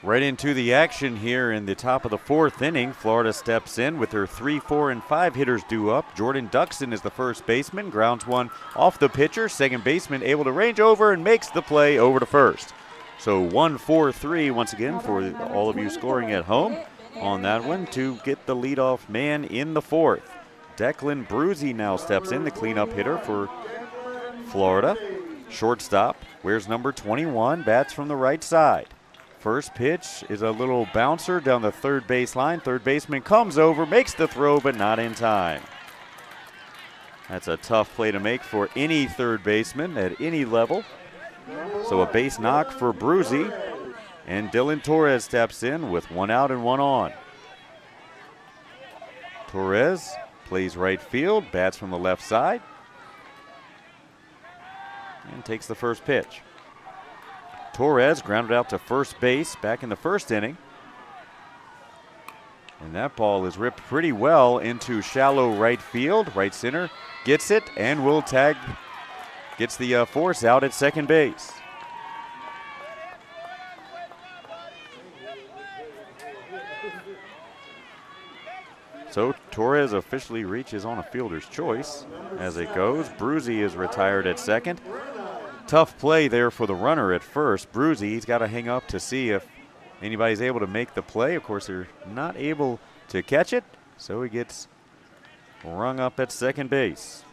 Right into the action here in the top of the fourth inning. Florida steps in with their 3, 4, and 5 hitters due up. Jordan Duxton is the first baseman, grounds one off the pitcher. Second baseman able to range over and makes the play over to first. So 1-4-3 once again for all of you scoring at home on that one to get the leadoff man in the fourth. Declan Bruzy now steps in, the cleanup hitter for Florida. Shortstop wears number 21, bats from the right side. First pitch is a little bouncer down the third base line. Third baseman comes over, makes the throw, but not in time. That's a tough play to make for any third baseman at any level. So a base knock for Bruzy, and Dylan Torres steps in with 1 out and 1 on. Torres plays right field, bats from the left side, and takes the first pitch. Torres grounded out to first base back in the first inning. And that ball is ripped pretty well into shallow right field. Right center gets it and will tag, gets the force out at second base. So Torres officially reaches on a fielder's choice as it goes. Bruzy is retired at second. Tough play there for the runner at first. Bruzy, he's got to hang up to see if anybody's able to make the play. Of course, they're not able to catch it, so he gets rung up at second base.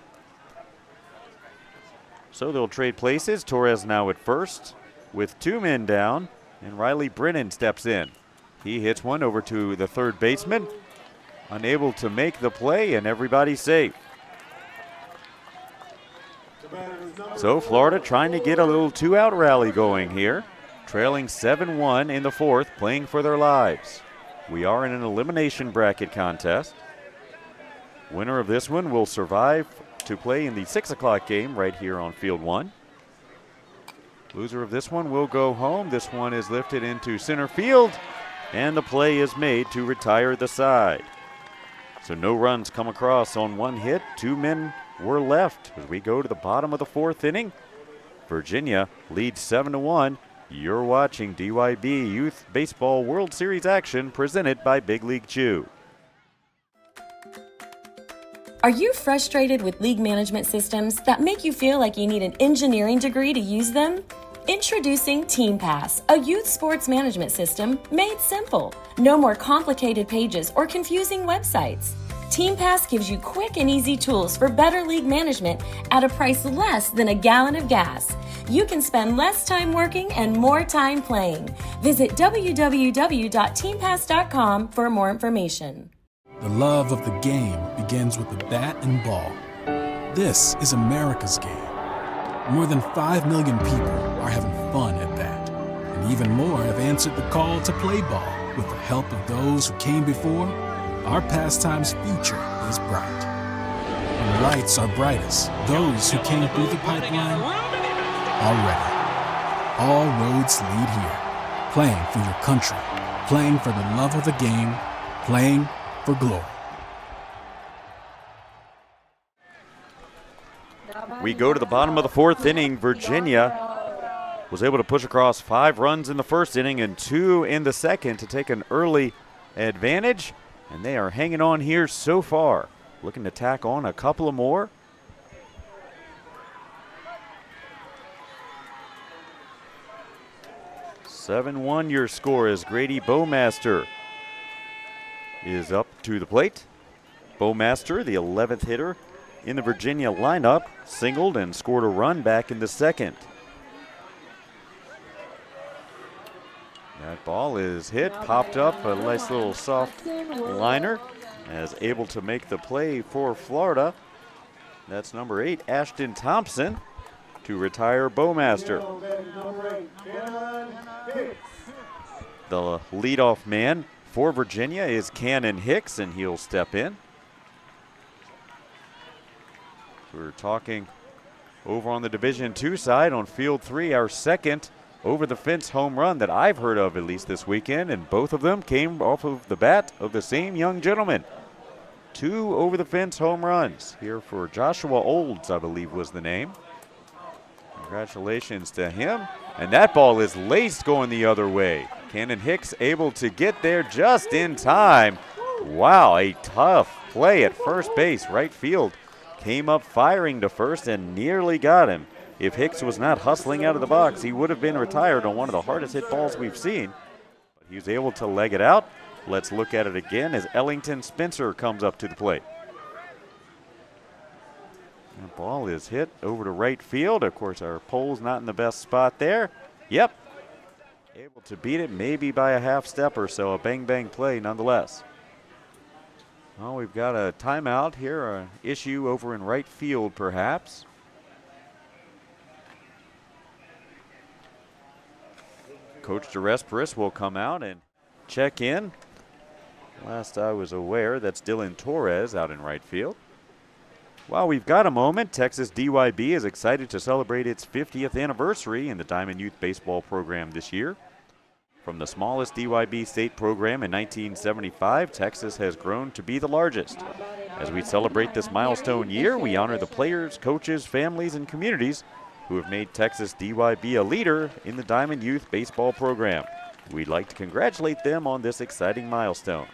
So they'll trade places. Torres now at first with 2 men down, and Riley Brennan steps in. He hits one over to the third baseman, unable to make the play, and everybody's safe. So Florida trying to get a little 2-out rally going here, trailing 7-1 in the fourth, playing for their lives. We are in an elimination bracket contest. Winner of this one will survive to play in the 6 o'clock game right here on field 1. Loser of this one will go home. This one is lifted into center field, and the play is made to retire the side. So no runs come across on 1 hit. 2 men were left as we go to the bottom of the fourth inning. Virginia leads 7-1. You're watching DYB Youth Baseball World Series action presented by Big League Chew. Are you frustrated with league management systems that make you feel like you need an engineering degree to use them? Introducing TeamPass, a youth sports management system made simple. No more complicated pages or confusing websites. TeamPass gives you quick and easy tools for better league management at a price less than a gallon of gas. You can spend less time working and more time playing. Visit www.teampass.com for more information. The love of the game begins with the bat and ball. This is America's game. More than 5 million people are having fun at bat, and even more have answered the call to play ball. With the help of those who came before, our pastime's future is bright. When lights are brightest, those who came through the pipeline are ready. All roads lead here. Playing for your country, playing for the love of the game, playing for glory. We go to the bottom of the fourth inning. Virginia was able to push across 5 runs in the first inning and 2 in the second to take an early advantage, and they are hanging on here so far, looking to tack on a couple of more. "7-1 your score as Grady Bowmaster is up to the plate. Bowmaster, the 11th hitter in the Virginia lineup, singled and scored a run back in the second. That ball is hit, popped up, a nice little soft liner, as able to make the play for Florida. That's number 8, Ashton Thompson, to retire Bowmaster. The leadoff man for Virginia is Cannon Hicks, and he'll step in. We're talking over on the Division II side on Field 3, our second over-the-fence home run that I've heard of, at least this weekend, and both of them came off of the bat of the same young gentleman. 2 over-the-fence home runs here for Joshua Olds, I believe was the name. Congratulations to him. And that ball is laced going the other way. Cannon Hicks able to get there just in time. Wow, a tough play at first base. Right field came up firing to first and nearly got him. If Hicks was not hustling out of the box, he would have been retired on one of the hardest hit balls we've seen. But he was able to leg it out. Let's look at it again as Ellington Spencer comes up to the plate. The ball is hit over to right field. Of course, our pole's not in the best spot there. Yep. Able to beat it maybe by a half step or so. A bang-bang play nonetheless. Well, we've got a timeout here, an issue over in right field perhaps. Coach DeResperis will come out and check in. Last I was aware, that's Dylan Torres out in right field. While we've got a moment, Texas DYB is excited to celebrate its 50th anniversary in the Diamond Youth Baseball program this year. From the smallest DYB state program in 1975, Texas has grown to be the largest. As we celebrate this milestone year, we honor the players, coaches, families, and communities who have made Texas DYB a leader in the Diamond Youth Baseball program. We'd like to congratulate them on this exciting milestone.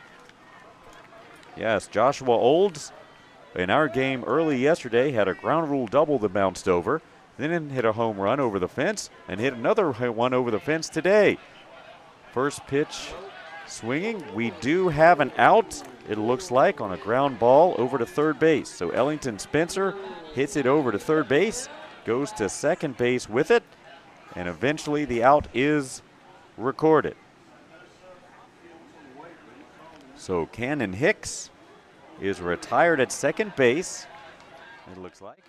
Yes, Joshua Olds in our game early yesterday had a ground rule double that bounced over, then hit a home run over the fence, and hit another one over the fence today. First pitch swinging. We do have an out, it looks like, on a ground ball over to third base. So Ellington Spencer hits it over to third base, goes to second base with it, and eventually the out is recorded. So Cannon Hicks is retired at second base, it looks like.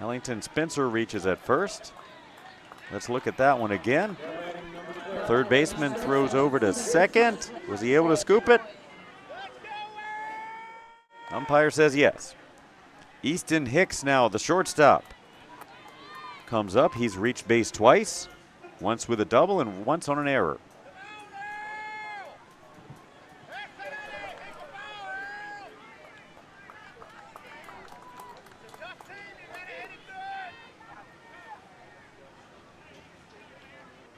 Ellington Spencer reaches at first. Let's look at that one again. Third baseman throws over to second. Was he able to scoop it? Umpire says yes. Easton Hicks now, the shortstop, comes up. He's reached base twice, once with a double and once on an error.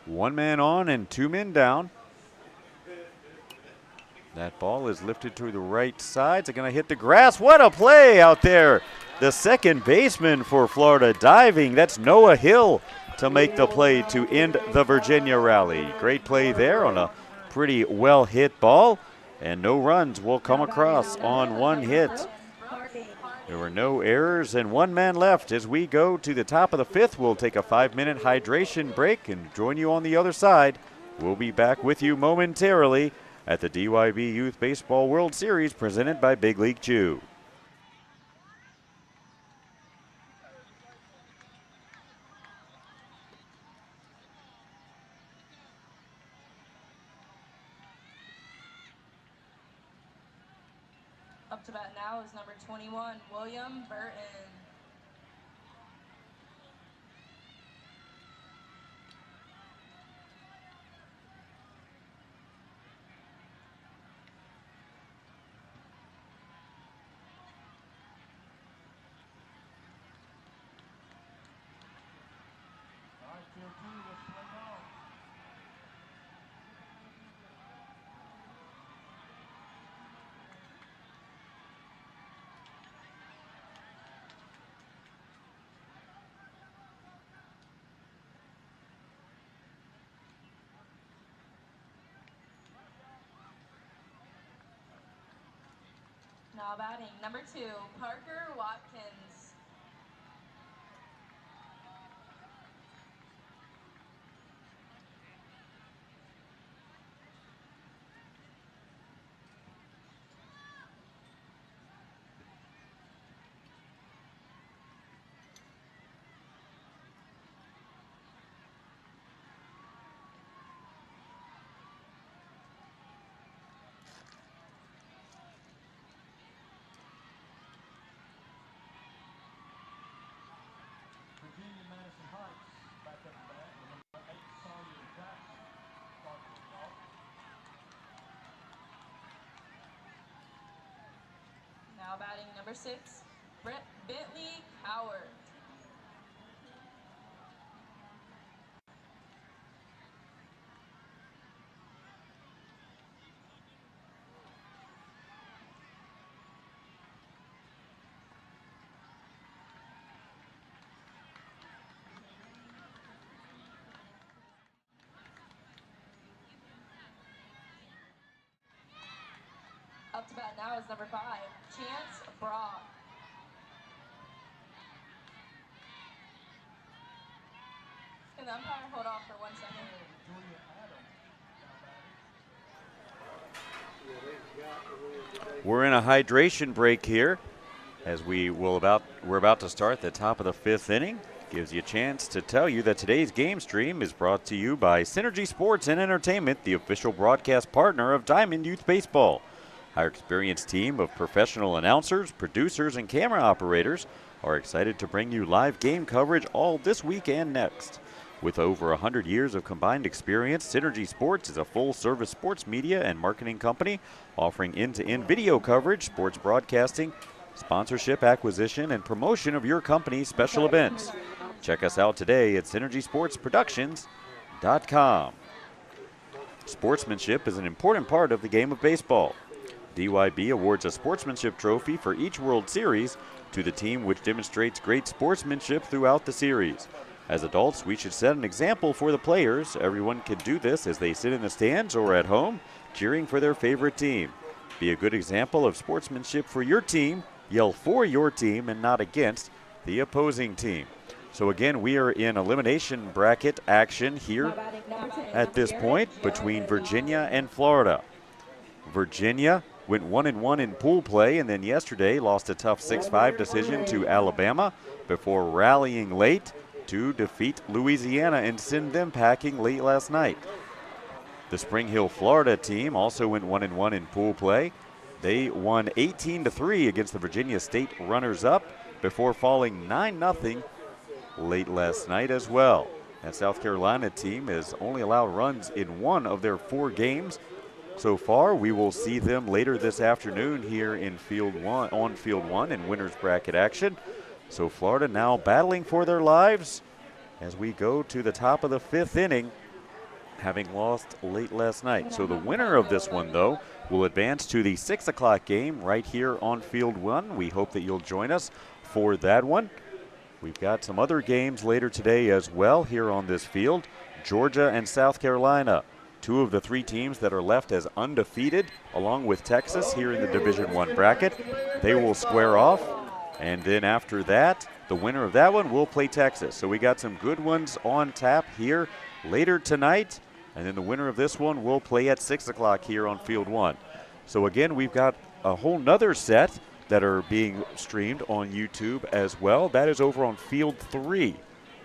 One man on and 2 men down. That ball is lifted to the right side. It's going to hit the grass. What a play out there. The second baseman for Florida diving. That's Noah Hill to make the play to end the Virginia rally. Great play there on a pretty well hit ball. And no runs will come across on one hit. There were no errors and 1 man left. As we go to the top of the 5th, we'll take a 5-minute hydration break and join you on the other side. We'll be back with you momentarily at the DYB Youth Baseball World Series presented by Big League Chew. Up to bat now is number 21, William Burton. Now batting number 2, Parker Watkins. Virginia Madison Heights back up the bat. Number 8, Sawyer Jackson. Starting the ball. Now batting number 6, Brett Bentley Howard. Up to bat now is number 5, Chance Brock. Can the umpire hold off for 1 second? Julia Adams now batting. We're in a hydration break here as we're about to start the top of the 5th inning. Gives you a chance to tell you that today's game stream is brought to you by Synergy Sports and Entertainment, the official broadcast partner of Diamond Youth Baseball. Our experienced team of professional announcers, producers, and camera operators are excited to bring you live game coverage all this week and next. With over 100 years of combined experience, Synergy Sports is a full-service sports media and marketing company offering end-to-end video coverage, sports broadcasting, sponsorship, acquisition, and promotion of your company's special events. Check us out today at synergysportsproductions.com. Sportsmanship is an important part of the game of baseball. DYB awards a sportsmanship trophy for each World Series to the team which demonstrates great sportsmanship throughout the series. As adults, we should set an example for the players. Everyone can do this as they sit in the stands or at home, cheering for their favorite team. Be a good example of sportsmanship for your team. Yell for your team and not against the opposing team. So again, we are in elimination bracket action here at this point between Virginia and Florida. Virginia went 1-1 in pool play, and then yesterday lost a tough 6-5 decision to Alabama before rallying late to defeat Louisiana and send them packing late last night. The Spring Hill, Florida team also went 1-1 in pool play. They won 18-3 against the Virginia State runners-up before falling 9-0 late last night as well. That South Carolina team has only allowed runs in 1 of their 4 games so far. We will see them later this afternoon here in Field 1 in winners bracket action. So Florida now battling for their lives as we go to the top of the 5th inning, having lost late last night. So the winner of this one, though, will advance to the 6 o'clock game right here on Field 1. We hope that you'll join us for that one. We've got some other games later today as well here on this field. Georgia and South Carolina, 2 of the 3 teams that are left as undefeated, along with Texas here in the Division I bracket. They will square off, and then after that, the winner of that one will play Texas. So we got some good ones on tap here later tonight, and then the winner of this one will play at 6 o'clock here on Field 1. So again, we've got a whole nother set that are being streamed on YouTube as well. That is over on Field 3,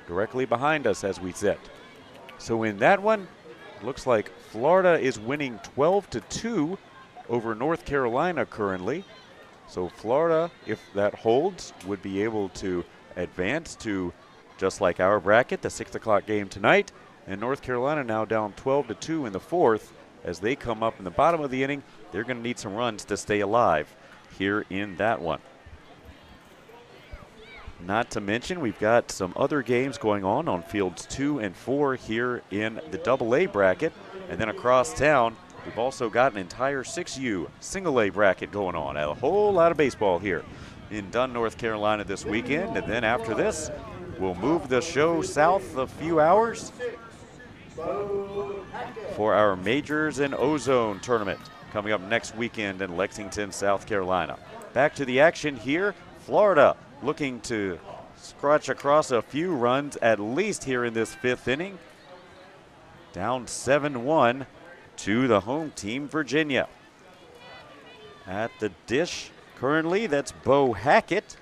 directly behind us as we sit. So in that one, looks like Florida is winning 12-2 over North Carolina currently. So Florida, if that holds, would be able to advance to, just like our bracket, the 6 o'clock game tonight. And North Carolina now down 12-2 in the 4th. As they come up in the bottom of the inning, they're going to need some runs to stay alive here in that one. Not to mention, we've got some other games going on Fields 2 and 4 here in the AA bracket. And then across town, we've also got an entire 6U single A bracket going on. A whole lot of baseball here in Dunn, North Carolina this weekend. And then after this, we'll move the show south a few hours for our Majors and Ozone tournament coming up next weekend in Lexington, South Carolina. Back to the action here. Florida looking to scratch across a few runs at least here in this 5th inning. Down 7-1 to the home team, Virginia. At the dish currently, that's Bo Hackett,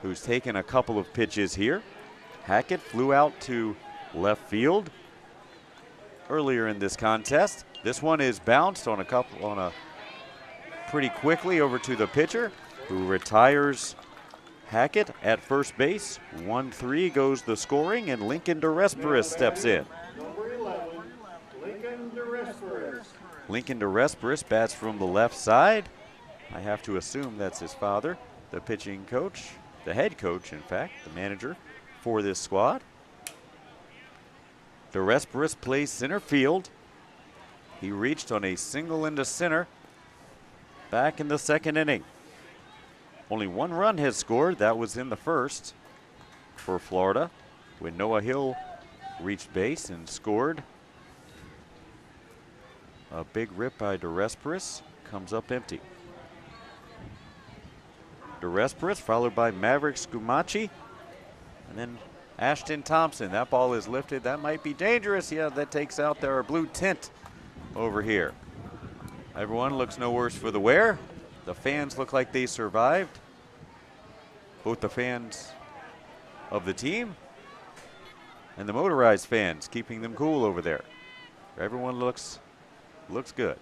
who's taken a couple of pitches here. Hackett flew out to left field earlier in this contest. This one is bounced on a pretty quickly over to the pitcher, who retires Hackett at first base. 1-3 goes the scoring, and Lincoln DeResperis steps in. Lincoln DeResperis bats from the left side. I have to assume that's his father, the pitching coach, the head coach, in fact, the manager for this squad. DeResperis plays center field. He reached on a single into center back in the 2nd inning. Only 1 run has scored. That was in the 1st for Florida when Noah Hill reached base and scored. A big rip by DeResperis comes up empty. DeResperis followed by Maverick Scumaci, and then Ashton Thompson. That ball is lifted. That might be dangerous. Yeah, that takes out their blue tint over here. Everyone looks no worse for the wear. The fans look like they survived. Both the fans of the team and the motorized fans, keeping them cool over there. Everyone looks good.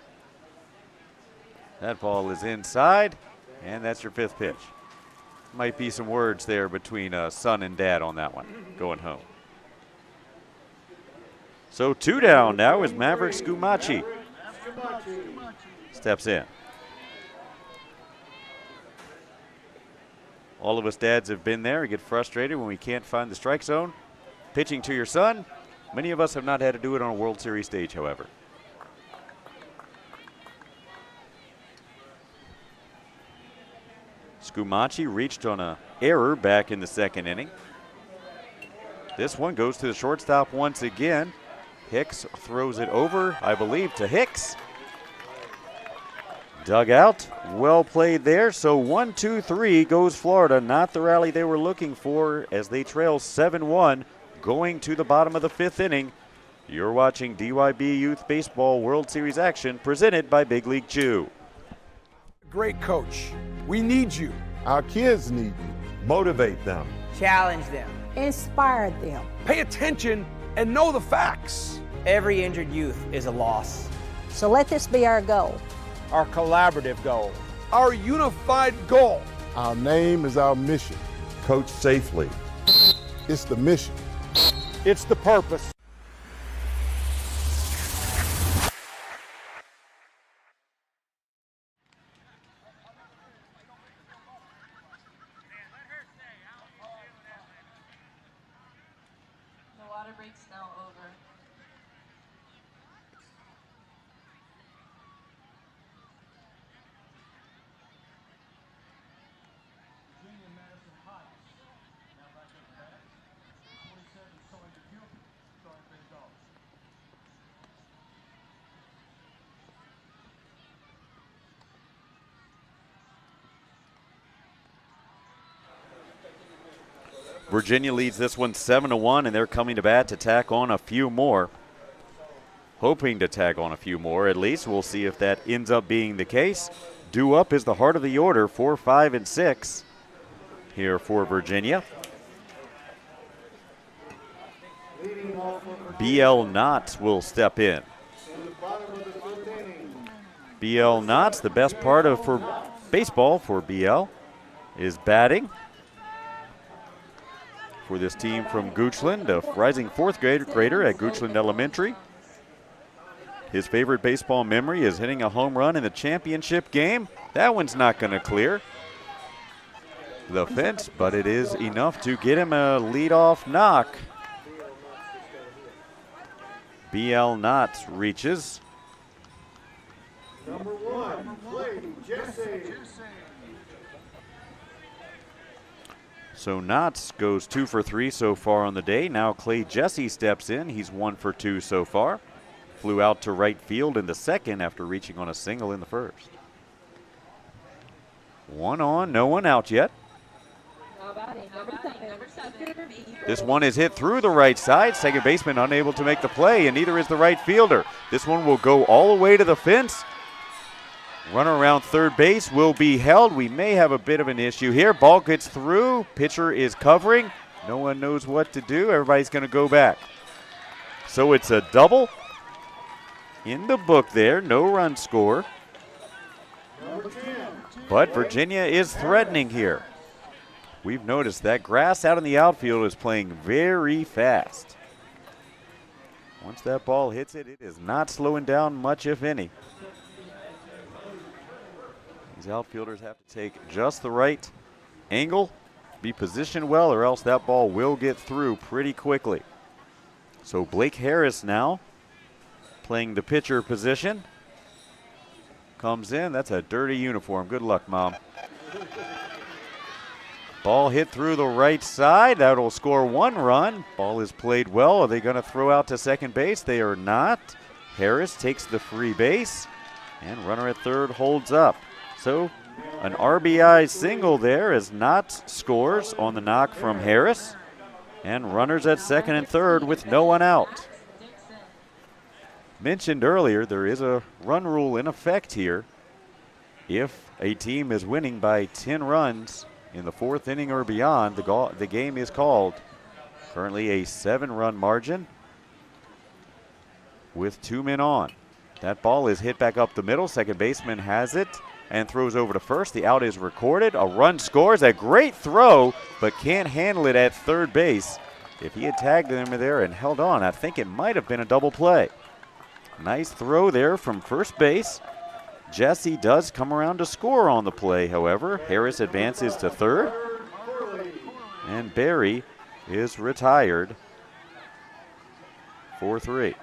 That ball is inside, and that's your 5th pitch. Might be some words there between son and dad on that one, going home. So 2 down now is Maverick Scumaci. Steps in. All of us dads have been there. We get frustrated when we can't find the strike zone. Pitching to your son. Many of us have not had to do it on a World Series stage, however. Scumaci reached on an error back in the 2nd inning. This one goes to the shortstop once again. Hicks throws it over, I believe, to Hicks. Dug out, well played there. So 1-2-3 goes Florida. Not the rally they were looking for as they trail 7-1 going to the bottom of the 5th inning. You're watching DYB Youth Baseball World Series action presented by Big League Chew. Great coach. We need you. Our kids need you. Motivate them. Challenge them. Inspire them. Pay attention and know the facts. Every injured youth is a loss. So let this be our goal. Our collaborative goal. Our unified goal. Our name is our mission. Coach safely. It's the mission. It's the purpose. The water break's now over. Virginia leads this one 7-1, and they're coming to bat to tack on a few more. Hoping to tag on a few more at least. We'll see if that ends up being the case. Due up is the heart of the order, 4, 5, and 6 here for Virginia. BL Knott will step in. BL Knott's the best part of for baseball for BL is batting. For this team from Goochland, a rising 4th grader at Goochland Elementary. His favorite baseball memory is hitting a home run in the championship game. That one's not going to clear the fence, but it is enough to get him a leadoff knock. BL Knott reaches. Number 1, play Jesse. So Knotts goes 2 for 3 so far on the day. Now Clay Jesse steps in. He's 1 for 2 so far. Flew out to right field in the second after reaching on a single in the first. 1 on, no one out yet. This one is hit through the right side. Second baseman unable to make the play, and neither is the right fielder. This one will go all the way to the fence. Runner around third base will be held. We may have a bit of an issue here. Ball gets through. Pitcher is covering. No one knows what to do. Everybody's going to go back. So it's a double in the book there. No run score. But Virginia is threatening here. We've noticed that grass out in the outfield is playing very fast. Once that ball hits it, it is not slowing down much, if any. These outfielders have to take just the right angle, be positioned well, or else that ball will get through pretty quickly. So Blake Harris now playing the pitcher position. Comes in. That's a dirty uniform. Good luck, Mom. Ball hit through the right side. That'll score 1 run. Ball is played well. Are they going to throw out to second base? They are not. Harris takes the free base, and runner at third holds up. So an RBI single there as Knotts scores on the knock from Harris, and runners at second and third with no one out. Mentioned earlier, there is a run rule in effect here. If a team is winning by 10 runs in the 4th inning or beyond, the game is called. Currently a 7-run margin with 2 men on. That ball is hit back up the middle. Second baseman has it and throws over to first. The out is recorded. A run scores. A great throw, but can't handle it at third base. If he had tagged him there and held on, I think it might have been a double play. Nice throw there from first base. Jesse does come around to score on the play, however. Harris advances to third. And Barry is retired for 3.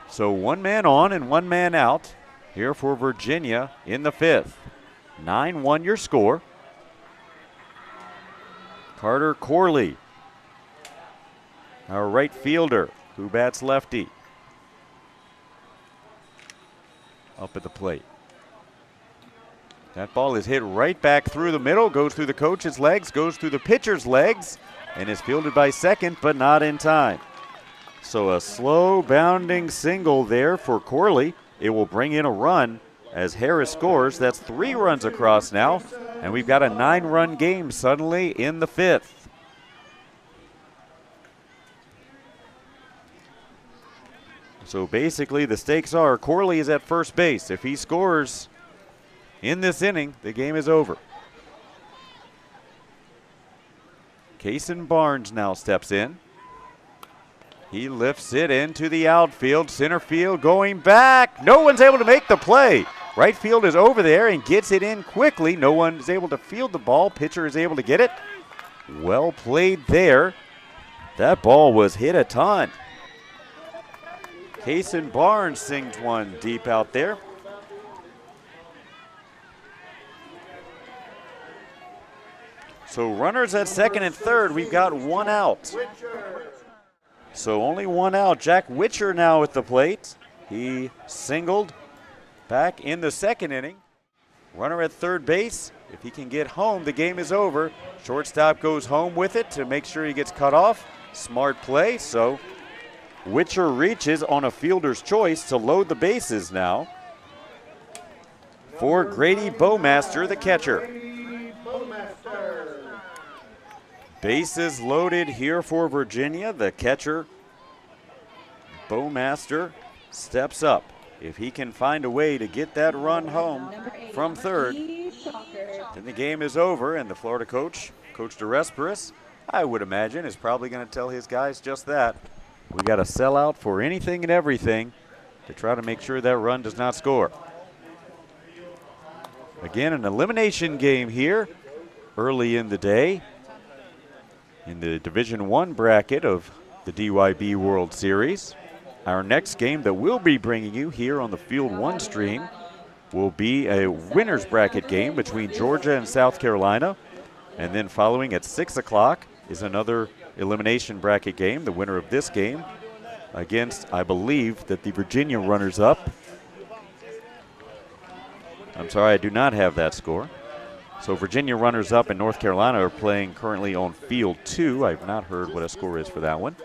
So 1 man on and 1 man out here for Virginia in the 5th. 9-1 your score. Carter Corley, our right fielder, who bats lefty, up at the plate. That ball is hit right back through the middle, goes through the coach's legs, goes through the pitcher's legs, and is fielded by second, but not in time. So a slow bounding single there for Corley. It will bring in a run as Harris scores. That's 3 runs across now, and we've got a 9-run game suddenly in the 5th. So basically the stakes are Corley is at first base. If he scores in this inning, the game is over. Kason Barnes now steps in. He lifts it into the outfield. Center field going back. No one's able to make the play. Right field is over there and gets it in quickly. No one is able to field the ball. Pitcher is able to get it. Well played there. That ball was hit a ton. Kason Barnes sings one deep out there. So runners at second and third. We've got 1 out. So only 1 out. Jack Witcher now at the plate. He singled back in the second inning. Runner at third base. If he can get home, the game is over. Shortstop goes home with it to make sure he gets cut off. Smart play. So Witcher reaches on a fielder's choice to load the bases now for Grady Bowmaster, the catcher. Bases loaded here for Virginia. The catcher, Bowmaster, steps up. If he can find a way to get that run home from third, then the game is over, and the Florida coach, Coach DeResperis, I would imagine, is probably going to tell his guys just that. We got to sell out for anything and everything to try to make sure that run does not score. Again, an elimination game here early in the day in the Division I bracket of the DYB World Series. Our next game that we'll be bringing you here on the Field One stream will be a winner's bracket game between Georgia and South Carolina. And then following at 6 o'clock is another elimination bracket game. The winner of this game against, I believe, that the Virginia runners-up. I'm sorry, I do not have that score. So Virginia runners-up and North Carolina are playing currently on field 2. I've not heard what a score is for that one.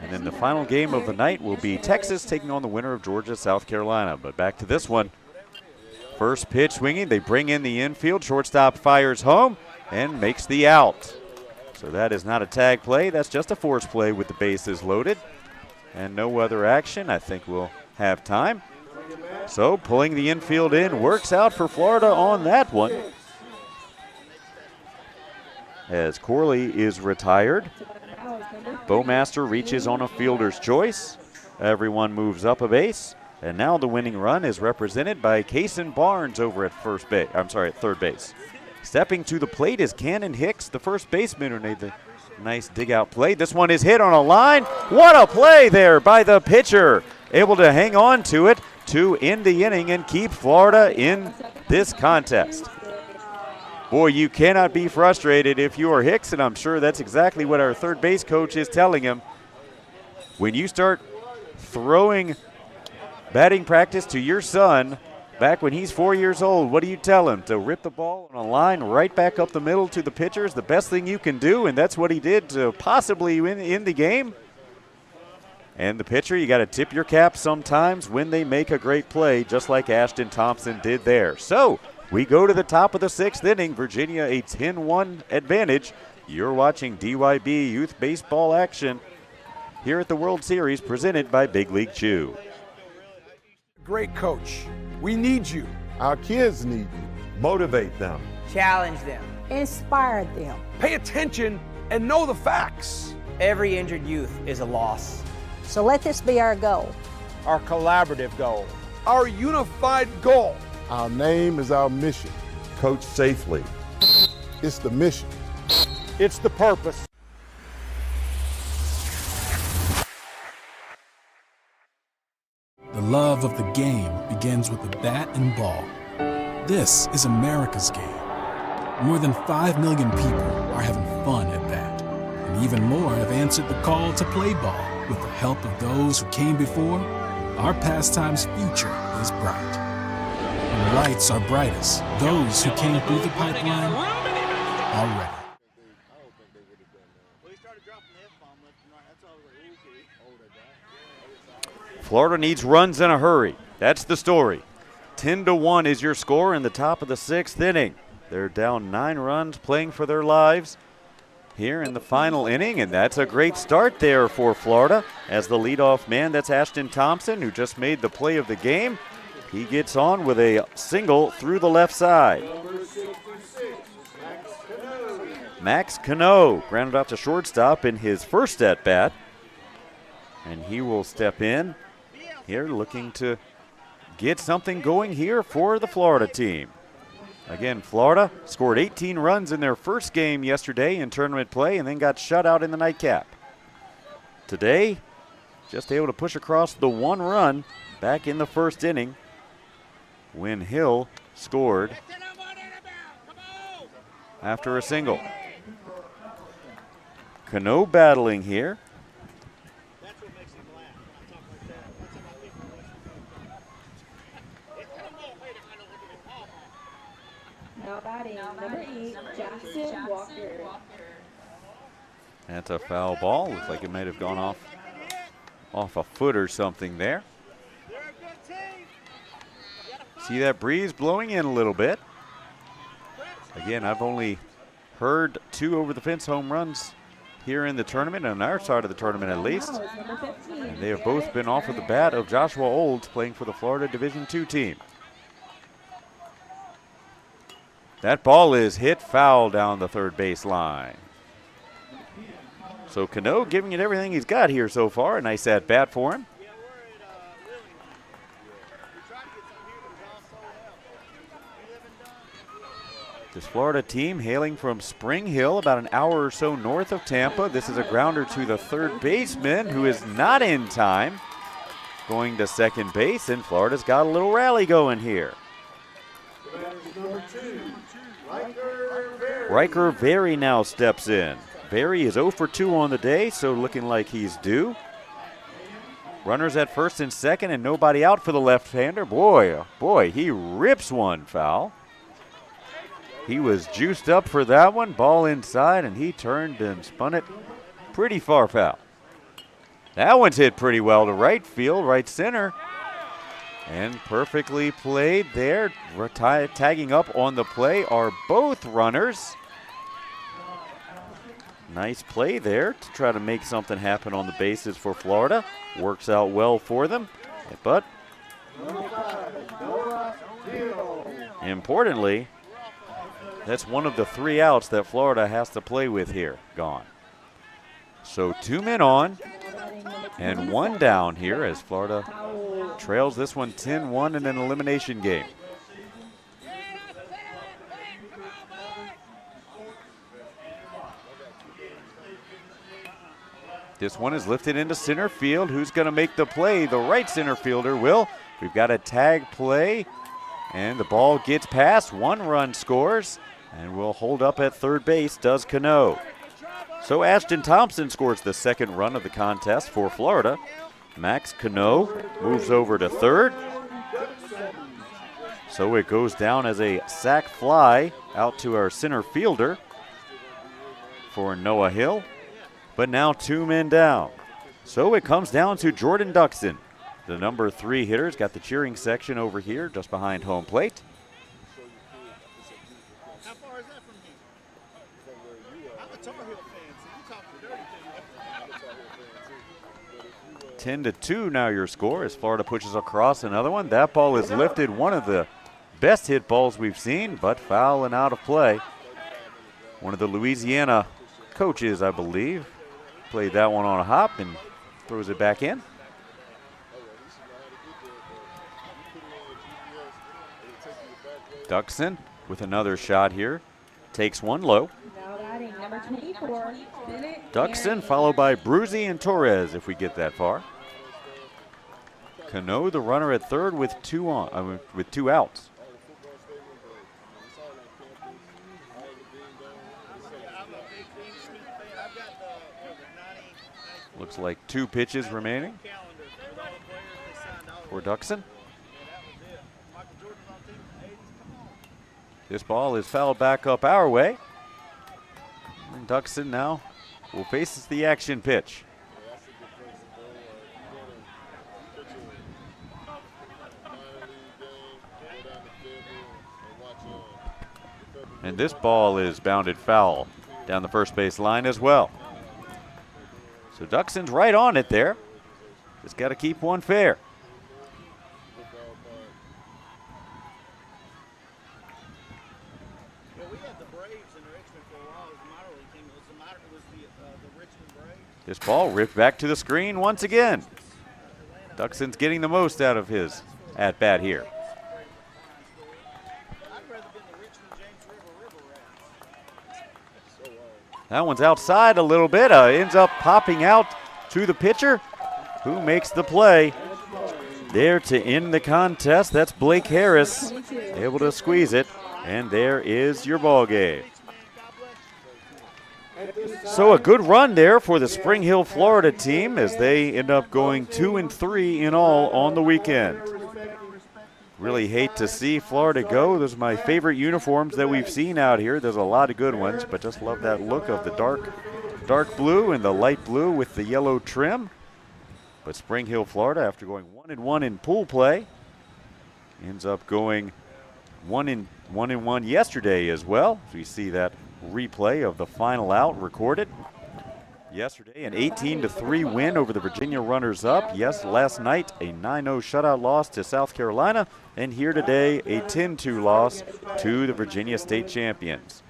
And then the final game of the night will be Texas taking on the winner of Georgia, South Carolina. But back to this one. First pitch swinging, they bring in the infield. Shortstop fires home and makes the out. So that is not a tag play. That's just a force play with the bases loaded. And no other action. I think we'll have time. So pulling the infield in works out for Florida on that one. As Corley is retired. Bowmaster reaches on a fielder's choice. Everyone moves up a base. And now the winning run is represented by Kason Barnes over at third base. Stepping to the plate is Cannon Hicks, the first baseman who made the nice dig-out play. This one is hit on a line. What a play there by the pitcher. Able to hang on to it to end the inning and keep Florida in this contest. Boy, you cannot be frustrated if you are Hicks, and I'm sure that's exactly what our third base coach is telling him. When you start throwing batting practice to your son back when he's 4 years old, what do you tell him? To rip the ball on a line right back up the middle to the pitcher is the best thing you can do, and that's what he did to possibly win in the game. And the pitcher, you got to tip your cap sometimes when they make a great play, just like Ashton Thompson did there. So we go to the top of the 6th inning. Virginia a 10-1 advantage. You're watching DYB Youth Baseball action here at the World Series presented by Big League Chew. Great coach. We need you. Our kids need you. Motivate them. Challenge them. Inspire them. Pay attention and know the facts. Every injured youth is a loss. So let this be our goal. Our collaborative goal. Our unified goal. Our name is our mission. Coach safely. It's the mission. It's the purpose. The love of the game begins with the bat and ball. This is America's game. More than 5 million people are having fun at bat. And even more have answered the call to play ball. With the help of those who came before, our pastime's future is bright. When the lights are brightest, those who came through the pipeline are ready. Florida needs runs in a hurry. That's the story. 10-1 is your score in the top of the 6th inning. They're down 9 runs playing for their lives here in the final inning, and that's a great start there for Florida. As the leadoff man, that's Ashton Thompson, who just made the play of the game. He gets on with a single through the left side. Max Cano grounded out to shortstop in his first at-bat, and he will step in here looking to get something going here for the Florida team. Again, Florida scored 18 runs in their first game yesterday in tournament play and then got shut out in the nightcap. Today, just able to push across the 1 run back in the first inning when Hill scored after a single. Cano battling here. Now batting, number 8, Jackson Walker. That's a foul ball. Looks like it might have gone off a foot or something there. See that breeze blowing in a little bit. Again, I've only heard 2 over-the-fence home runs here in the tournament, on our side of the tournament at least. And they have both been off of the bat of Joshua Olds, playing for the Florida Division II team. That ball is hit foul down the third base line. So Cano giving it everything he's got here so far. A nice at bat for him. This Florida team hailing from Spring Hill, about an hour or so north of Tampa. This is a grounder to the third baseman, who is not in time. going to second base, and Florida's got a little rally going here. Riker Very now steps in. Very is 0 for 2 on the day, so looking like he's due. Runners at first and second, and nobody out for the left-hander. Boy, he rips one foul. He was juiced up for that one. Ball inside, and he turned and spun it pretty far foul. That one's hit pretty well to right field, right center. And perfectly played there. Tagging up on the play are both runners. Nice play there to try to make something happen on the bases for Florida. Works out well for them. But importantly, that's one of the 3 outs that Florida has to play with here. Gone. So 2 men on and 1 down here as Florida trails this one 10-1 in an elimination game. This one is lifted into center field. Who's going to make the play? The right center fielder will. We've got a tag play, and the ball gets past. 1 run scores, and will hold up at third base, does Cano. So Ashton Thompson scores the 2nd run of the contest for Florida. Max Cano moves over to third. So it goes down as a sac fly out to our center fielder for Noah Hill. But now 2 men down. So it comes down to Jordan Duxon. The number 3 hitter's got the cheering section over here just behind home plate. How far is that from here? I'm a Tar Heel fan, so you talking dirty to me. 10-2 now your score as Florida pushes across another one. That ball is lifted, one of the best hit balls we've seen, but foul and out of play. One of the Louisiana coaches, I believe, played that one on a hop and throws it back in. Duxon with another shot here. Takes one low. Duxon followed by Bruzy and Torres if we get that far. Cano, the runner at third with 2 outs. Looks like 2 pitches remaining for Duxon. This ball is fouled back up our way. And Duxon now will face the action pitch. And this ball is bounded foul down the first base line as well. So Duxon's right on it there. Just got to keep one fair. This ball ripped back to the screen once again. Duxon's getting the most out of his at-bat here. That one's outside a little bit. Ends up popping out to the pitcher, who makes the play. There to end the contest. That's Blake Harris, able to squeeze it. And there is your ball game. So a good run there for the Spring Hill, Florida team as they end up going 2-3 in all on the weekend. Really hate to see Florida go. Those are my favorite uniforms that we've seen out here. There's a lot of good ones, but just love that look of the dark blue and the light blue with the yellow trim. But Spring Hill, Florida, after going 1-1 in pool play, ends up going 1-1 yesterday as well. So you see that replay of the final out recorded yesterday. An 18-3 win over the Virginia runners-up. Yes, last night a 9-0 shutout loss to South Carolina, and here today a 10-2 loss to the Virginia State champions.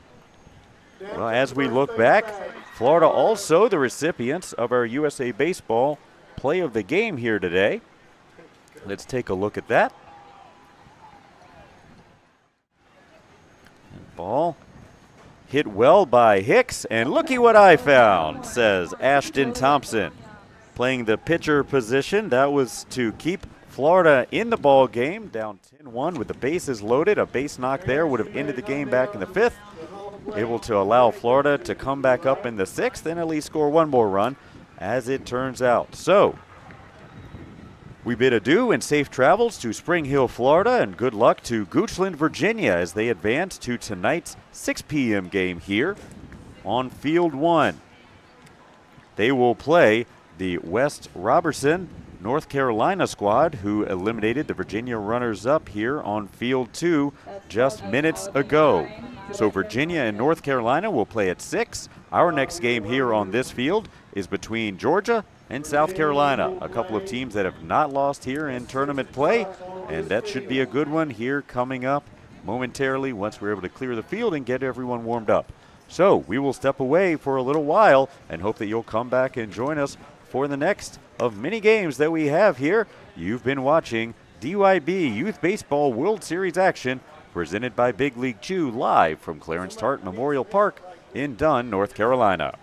Well, as we look back, Florida also the recipients of our USA Baseball Play of the Game here today. Let's take a look at that. And ball hit well by Hicks, and looky what I found, says Ashton Thompson. playing the pitcher position. That was to keep Florida in the ball game, down 10-1 with the bases loaded. A base knock there would have ended the game back in the 5th. Able to allow Florida to come back up in the 6th and at least score one more run, as it turns out. So we bid adieu and safe travels to Spring Hill, Florida, and good luck to Goochland, Virginia, as they advance to tonight's 6 p.m. game here on Field 1. They will play the West Robertson, North Carolina squad, who eliminated the Virginia runners-up here on Field 2 just minutes ago. So Virginia and North Carolina will play at 6. Our next game here on this field is between Georgia and South Carolina, a couple of teams that have not lost here in tournament play, and that should be a good one here coming up momentarily once we're able to clear the field and get everyone warmed up. So we will step away for a little while and hope that you'll come back and join us for the next of many games that we have here. You've been watching DYB Youth Baseball World Series action presented by Big League Chew live from Clarence Tart Memorial Park in Dunn, North Carolina.